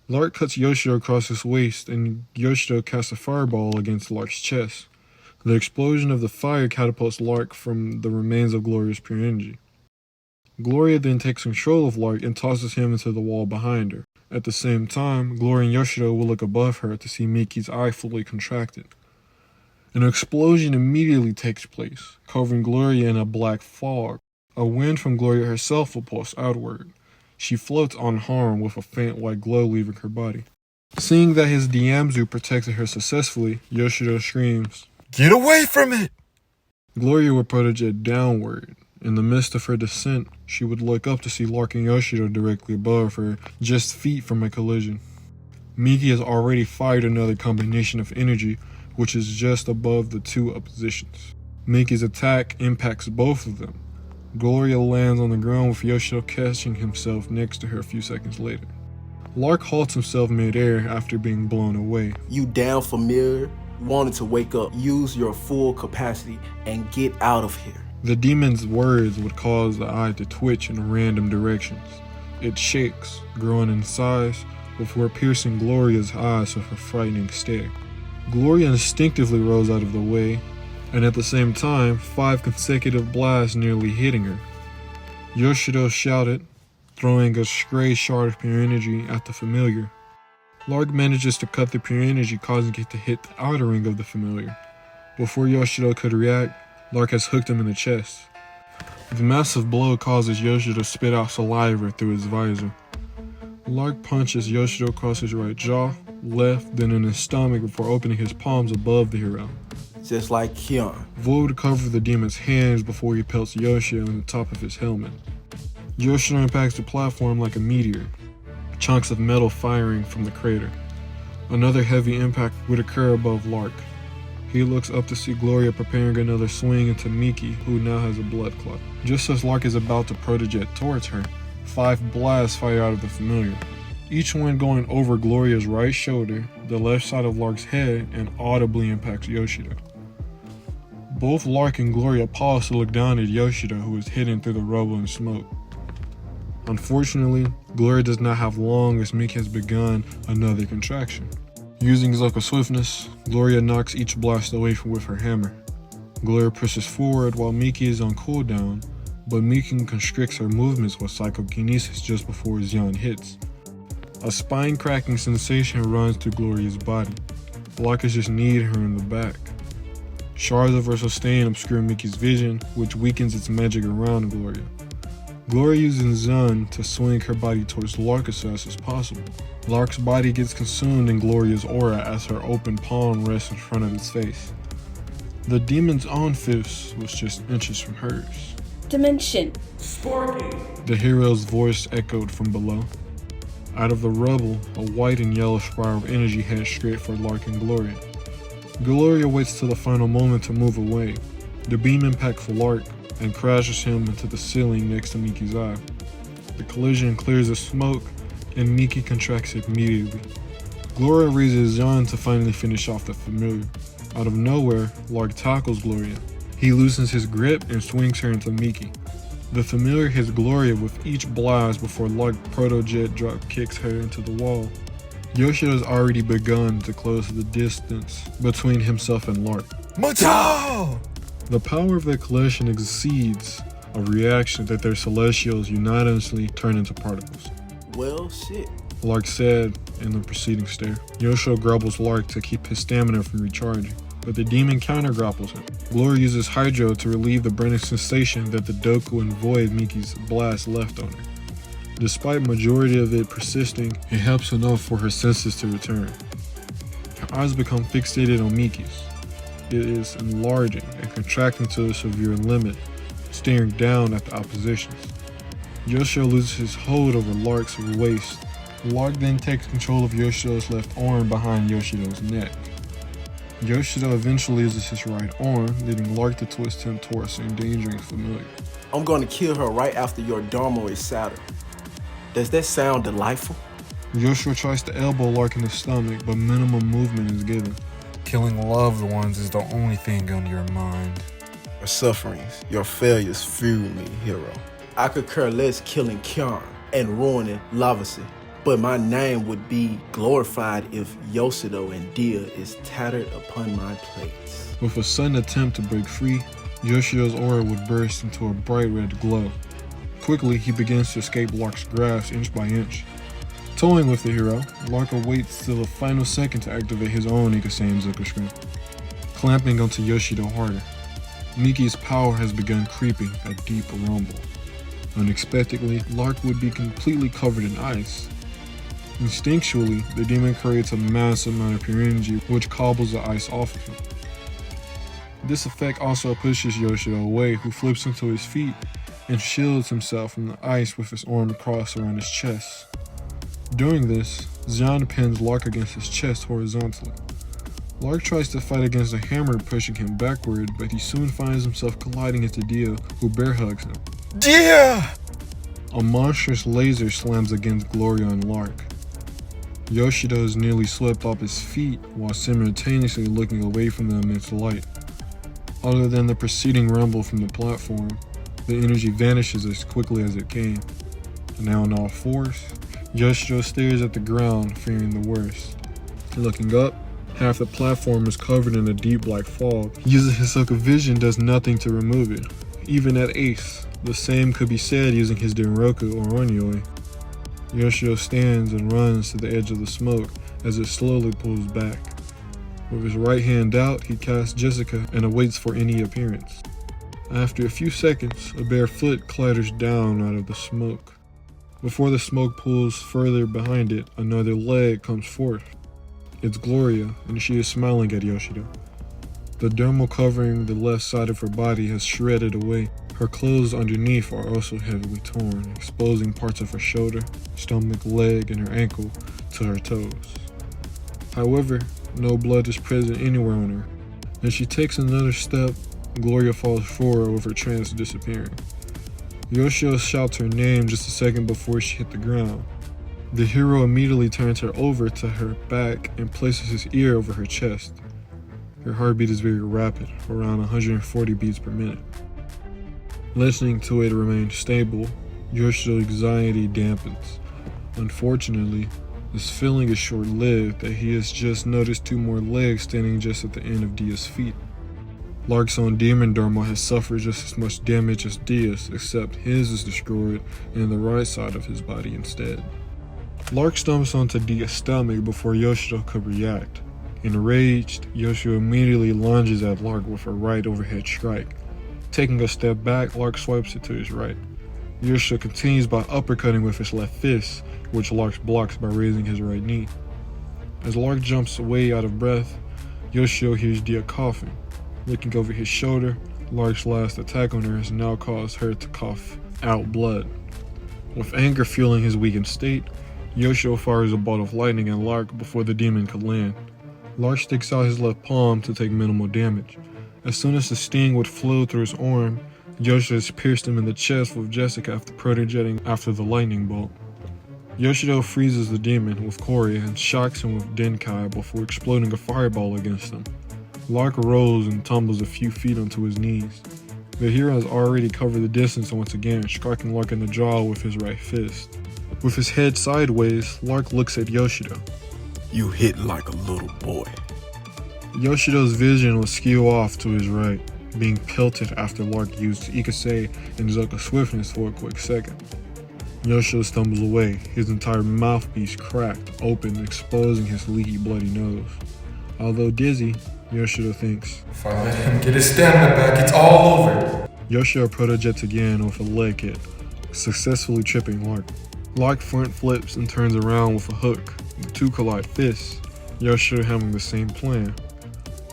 Lark cuts Yoshido across his waist, and Yoshido casts a fireball against Lark's chest. The explosion of the fire catapults Lark from the remains of Gloria's pure energy. Gloria then takes control of Lark and tosses him into the wall behind her. At the same time, Gloria and Yoshido will look above her to see Miki's eye fully contracted. An explosion immediately takes place, covering Gloria in a black fog. A wind from Gloria herself will pulse outward. She floats unharmed with a faint white glow leaving her body. Seeing that his Diamzu protected her successfully, Yoshido screams, Get away from it! Gloria would Protojet downward. In the midst of her descent, she would look up to see Lark and Yoshido directly above her, just feet from a collision. Meki has already fired another combination of energy, which is just above the two oppositions. Meki's attack impacts both of them. Gloria lands on the ground with Yoshido catching himself next to her a few seconds later. Lark halts himself mid-air after being blown away. You damn familiar, wanted to wake up, use your full capacity, and get out of here. The demon's words would cause the eye to twitch in random directions. It shakes, growing in size, before piercing Gloria's eyes with a frightening stare. Gloria instinctively rose out of the way, and at the same time, 5 consecutive blasts nearly hitting her. Yoshido shouted, throwing a stray shard of pure energy at the familiar. Lark manages to cut the pure energy, causing it to hit the outer ring of the familiar. Before Yoshido could react, Lark has hooked him in the chest. The massive blow causes Yoshido to spit out saliva through his visor. Lark punches Yoshido across his right jaw, left, then in his stomach before opening his palms above the hero. Just like Kion. Void covers the demon's hands before he pelts Yoshido on the top of his helmet. Yoshido impacts the platform like a meteor, chunks of metal firing from the crater. Another heavy impact would occur above Lark. He looks up to see Gloria preparing another swing into Meki, who now has a blood clot. Just as Lark is about to protojet towards her, 5 blasts fire out of the familiar, each one going over Gloria's right shoulder, the left side of Lark's head, and audibly impacts Yoshido. Both Lark and Gloria pause to look down at Yoshido, who is hidden through the rubble and smoke. Unfortunately, Gloria does not have long as Meki has begun another contraction. Using Zuko swiftness, Gloria knocks each blast away with her hammer. Gloria pushes forward while Meki is on cooldown, but Meki constricts her movements with psychokinesis just before Xian hits. A spine-cracking sensation runs through Gloria's body. Lark is just kneed her in the back. Shards of her sustain obscure Meki's vision, which weakens its magic around Gloria. Gloria uses Xian to swing her body towards Lark as fast as possible. Lark's body gets consumed in Gloria's aura as her open palm rests in front of its face. The demon's own fist was just inches from hers. Dimension. Sparky! The hero's voice echoed from below. Out of the rubble, a white and yellow spiral of energy heads straight for Lark and Gloria. Gloria waits till the final moment to move away. The beam impacts Lark and crashes him into the ceiling next to Meki's eye. The collision clears the smoke, and Meki contracts immediately. Gloria raises Xian to finally finish off the familiar. Out of nowhere, Lark tackles Gloria. He loosens his grip and swings her into Meki. The familiar hits Gloria with each blast before Lark proto-jet drop kicks her into the wall. Yoshido has already begun to close the distance between himself and Lark. Matao! The power of their collision exceeds a reaction that their celestials unanimously turn into particles. Well, shit. Lark said in the preceding stare. Yoshido grapbles Lark to keep his stamina from recharging, but the demon counter-grapples him. Gloria uses Hydro to relieve the burning sensation that the Doku and Void Meki's blast left on her. Despite majority of it persisting, it helps enough for her senses to return. Her eyes become fixated on Meki's. It is enlarging and contracting to a severe limit, staring down at the oppositions. Yoshido loses his hold over Lark's waist. Lark then takes control of Yoshido's left arm behind Yoshido's neck. Yoshido eventually uses his right arm, leading Lark to twist him towards an endangering familiar. I'm gonna kill her right after your Dharma is shattered. Does that sound delightful? Yoshido tries to elbow Lark in the stomach, but minimum movement is given. Killing loved ones is the only thing on your mind. Your sufferings, your failures fuel me, hero. I could care less killing Kion and ruining Lavasi, but my name would be glorified if Yoshido and Dia is tattered upon my plates. With a sudden attempt to break free, Yoshido's aura would burst into a bright red glow. Quickly, he begins to escape Lark's grasp inch by inch. Toying with the hero, Lark waits till the final second to activate his own Ikasame Zuko screen, clamping onto Yoshido harder. Meki's power has begun creeping a deep rumble. Unexpectedly, Lark would be completely covered in ice. Instinctually, the demon creates a massive amount of pure energy which cobbles the ice off of him. This effect also pushes Yoshido away, who flips into his feet and shields himself from the ice with his arm crossed around his chest. During this, Xian pins Lark against his chest horizontally. Lark tries to fight against the hammer pushing him backward, but he soon finds himself colliding into Dia, who bear hugs him. Dia! A monstrous laser slams against Gloria and Lark. Yoshido is nearly swept off his feet while simultaneously looking away from them in its light. Other than the preceding rumble from the platform, the energy vanishes as quickly as it came. Now on all fours, Yoshido stares at the ground, fearing the worst. Looking up, half the platform is covered in a deep black fog. Using his Hisoka vision does nothing to remove it. Even at Ace, the same could be said using his Denroku or Onyoi. Yoshido stands and runs to the edge of the smoke as it slowly pulls back. With his right hand out, he casts Jessica and awaits for any appearance. After a few seconds, a bare foot clatters down out of the smoke. Before the smoke pulls further behind it, another leg comes forth. It's Gloria, and she is smiling at Yoshido. The dermal covering the left side of her body has shredded away. Her clothes underneath are also heavily torn, exposing parts of her shoulder, stomach, leg, and her ankle to her toes. However, no blood is present anywhere on her. As she takes another step, Gloria falls forward with her trance disappearing. Yoshido shouts her name just a second before she hit the ground. The hero immediately turns her over to her back and places his ear over her chest. Her heartbeat is very rapid, around 140 beats per minute. Listening to it remain stable, Yoshido's anxiety dampens. Unfortunately, this feeling is short-lived that he has just noticed two more legs standing just at the end of Dia's feet. Lark's own demon dermal has suffered just as much damage as Dia's, except his is destroyed in the right side of his body instead. Lark stomps onto Dia's stomach before Yoshido could react. Enraged, Yoshido immediately lunges at Lark with a right overhead strike. Taking a step back, Lark swipes it to his right. Yoshido continues by uppercutting with his left fist, which Lark blocks by raising his right knee. As Lark jumps away out of breath, Yoshido hears Dia coughing. Looking over his shoulder, Lark's last attack on her has now caused her to cough out blood. With anger fueling his weakened state, Yoshido fires a bolt of lightning at Lark before the demon could land. Lark sticks out his left palm to take minimal damage. As soon as the sting would flow through his arm, Yoshido has pierced him in the chest with Jessica after proto-jetting after the lightning bolt. Yoshido freezes the demon with Gloria and shocks him with Denkai before exploding a fireball against him. Lark rolls and tumbles a few feet onto his knees. The hero has already covered the distance once again, striking Lark in the jaw with his right fist. With his head sideways, Lark looks at Yoshido. You hit like a little boy. Yoshido's vision will skew off to his right, being pelted after Lark used Ikase and Zoka swiftness for a quick second. Yoshido stumbles away, his entire mouthpiece cracked open, exposing his leaky, bloody nose. Although dizzy, Yoshido thinks, If I let him get his stamina back, it's all over. Yoshido proto-jets again with a leg hit, successfully tripping Lark. Lark front flips and turns around with a hook. The two collide fists, Yoshido having the same plan.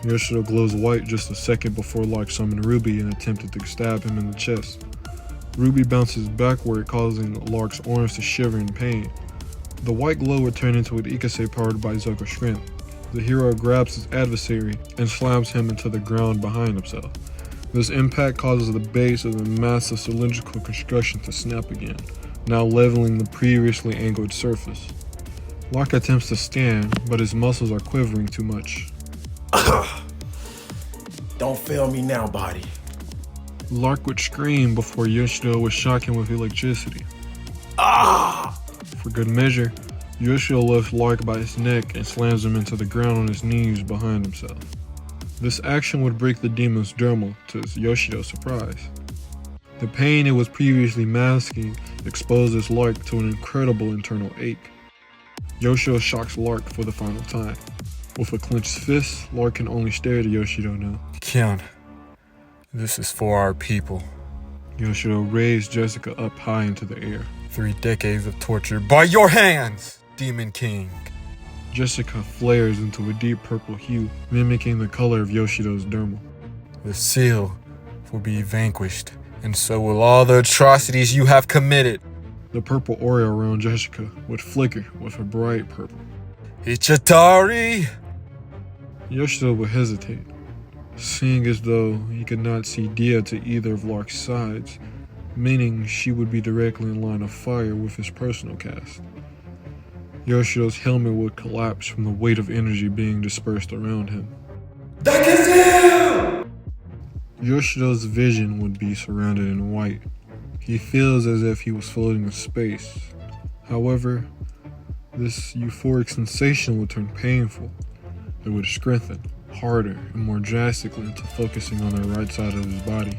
Yoshido glows white just a second before Lark summoned Ruby and attempted to stab him in the chest. Ruby bounces backward, causing Lark's arms to shiver in pain. The white glow would turn into an Ikase powered by Zoka strength. The hero grabs his adversary and slams him into the ground behind himself. This impact causes the base of the massive cylindrical construction to snap again, now leveling the previously angled surface. Lark attempts to stand, but his muscles are quivering too much. Don't fail me now, body. Lark would scream before Yoshido would shock him with electricity. For good measure, Yoshido lifts Lark by his neck and slams him into the ground on his knees behind himself. This action would break the demon's dermal, to Yoshido's surprise. The pain it was previously masking exposes Lark to an incredible internal ache. Yoshido shocks Lark for the final time. With a clenched fist, Lark can only stare at Yoshido now. Kion, this is for our people. Yoshido raised Jessica up high into the air. 3 decades of torture by your hands, Demon King. Jessica flares into a deep purple hue, mimicking the color of Yoshido's dermal. The seal will be vanquished, and so will all the atrocities you have committed. The purple aura around Jessica would flicker with a bright purple. Ichitari! Yoshido would hesitate, seeing as though he could not see Dia to either of Lark's sides, meaning she would be directly in line of fire with his personal cast. Yoshido's helmet would collapse from the weight of energy being dispersed around him. Yoshido's vision would be surrounded in white. He feels as if he was floating in space. However, This euphoric sensation would turn painful. It would strengthen, harder, and more drastically until focusing on the right side of his body.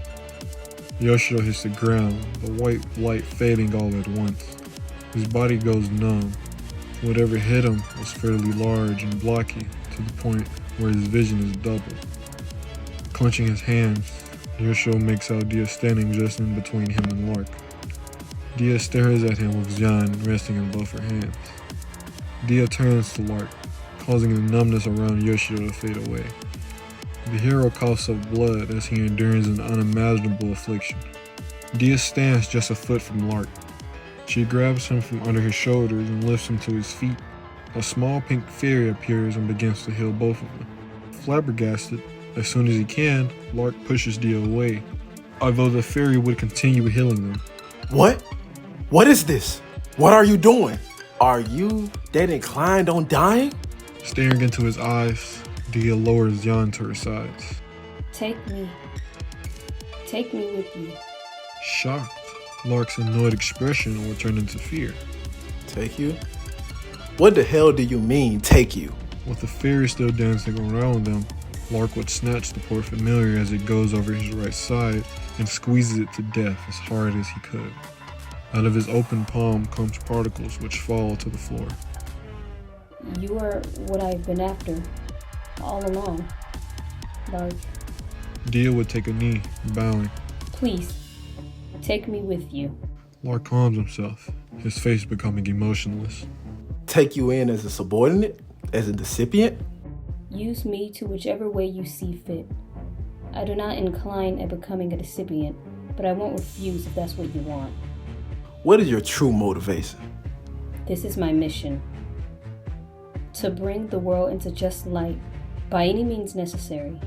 Yoshido hits the ground, the white light fading all at once. His body goes numb. Whatever hit him was fairly large and blocky, to the point where his vision is doubled. Clenching his hands, Yoshido makes out Dia standing just in between him and Lark. Dia stares at him with Jan resting in both her hands. Dia turns to Lark, causing the numbness around Yoshido to fade away. The hero coughs up blood as he endures an unimaginable affliction. Dia stands just a foot from Lark. She grabs him from under his shoulders and lifts him to his feet. A small pink fairy appears and begins to heal both of them. Flabbergasted, as soon as he can, Lark pushes Dia away, although the fairy would continue healing them. What? What is this? What are you doing? Are you that inclined on dying? Staring into his eyes, Dia lowers Jan to her sides. Take me. Take me with you. Shocked, Lark's annoyed expression will turn into fear. Take you? What the hell do you mean, take you? With the fairy still dancing around them, Lark would snatch the poor familiar as it goes over his right side and squeezes it to death as hard as he could. Out of his open palm comes particles which fall to the floor. You are what I've been after, all along. Lark, Dia would take a knee, bowing. please, take me with you. Lark calms himself, his face becoming emotionless. Take you in as a subordinate? As a recipient? Use me to whichever way you see fit. I do not incline at becoming a recipient, but I won't refuse if that's what you want. What is your true motivation? This is my mission. To bring the world into just light by any means necessary.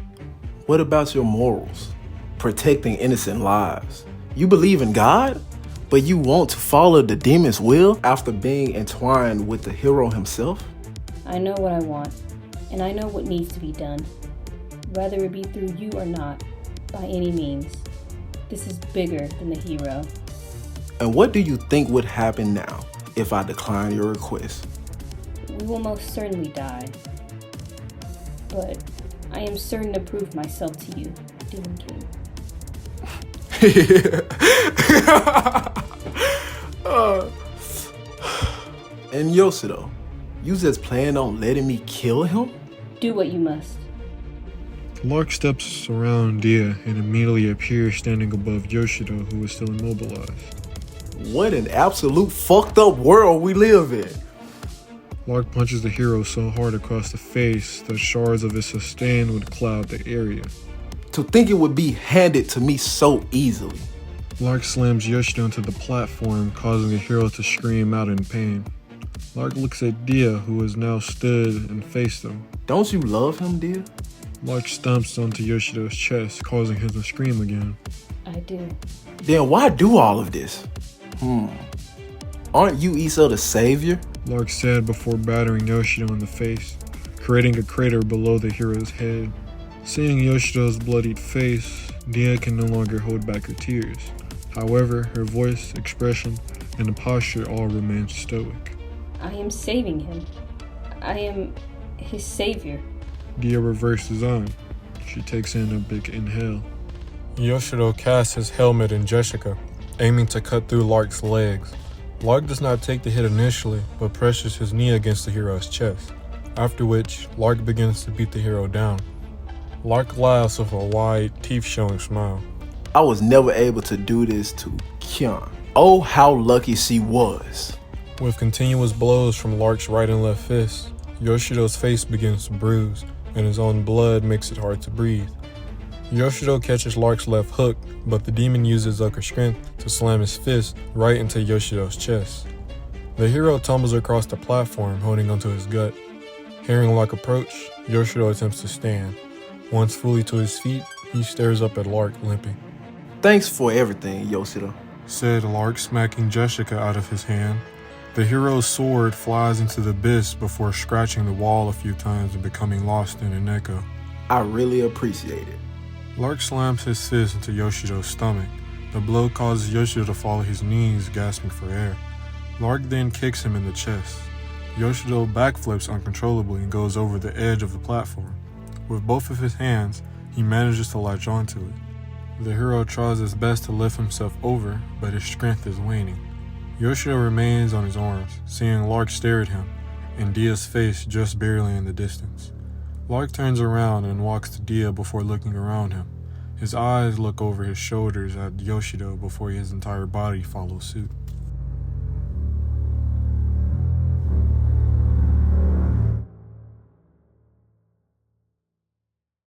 What about your morals? Protecting innocent lives. You believe in God, but you want to follow the demon's will after being entwined with the hero himself? I know what I want, and I know what needs to be done, whether it be through you or not, by any means. This is bigger than the hero. And what do you think would happen now if I decline your request? We will most certainly die. But I am certain to prove myself to you, Demon King. And Yoshido, you just plan on letting me kill him? Do what you must. Lark steps around Dia and immediately appears standing above Yoshido, who is still immobilized. What an absolute fucked up world we live in. Lark punches the hero so hard across the face that shards of his sustain would cloud the area. To think it would be handed to me so easily. Lark slams Yoshido into the platform, causing the hero to scream out in pain. Lark looks at Dia, who has now stood and faced him. Don't you love him, dear? Lark stomps onto Yoshido's chest, causing him to scream again. I do. Then why do all of this? Aren't you Issa the savior? Lark said before battering Yoshido in the face, creating a crater below the hero's head. Seeing Yoshido's bloodied face, Dia can no longer hold back her tears. However, her voice, expression, and the posture all remain stoic. I am saving him. I am his savior. Dia reverses on. She takes in a big inhale. Yoshido casts his helmet in Jessica, aiming to cut through Lark's legs. Lark does not take the hit initially, but presses his knee against the hero's chest, after which Lark begins to beat the hero down. Lark laughs with a wide, teeth-showing smile. I was never able to do this to Kyon. Oh, how lucky she was. With continuous blows from Lark's right and left fists, Yoshido's face begins to bruise, and his own blood makes it hard to breathe. Yoshido catches Lark's left hook, but the demon uses up her strength to slam his fist right into Yoshido's chest. The hero tumbles across the platform, holding onto his gut. Hearing Lark approach, Yoshido attempts to stand. Once fully to his feet, he stares up at Lark, limping. Thanks for everything, Yoshido. Said Lark, smacking Jessica out of his hand. The hero's sword flies into the abyss before scratching the wall a few times and becoming lost in an echo. I really appreciate it. Lark slams his fist into Yoshido's stomach. The blow causes Yoshido to fall to his knees, gasping for air. Lark then kicks him in the chest. Yoshido backflips uncontrollably and goes over the edge of the platform. With both of his hands, he manages to latch onto it. The hero tries his best to lift himself over, but his strength is waning. Yoshido remains on his arms, seeing Lark stare at him, and Dia's face just barely in the distance. Lark turns around and walks to Dia before looking around him. His eyes look over his shoulders at Yoshido before his entire body follows suit.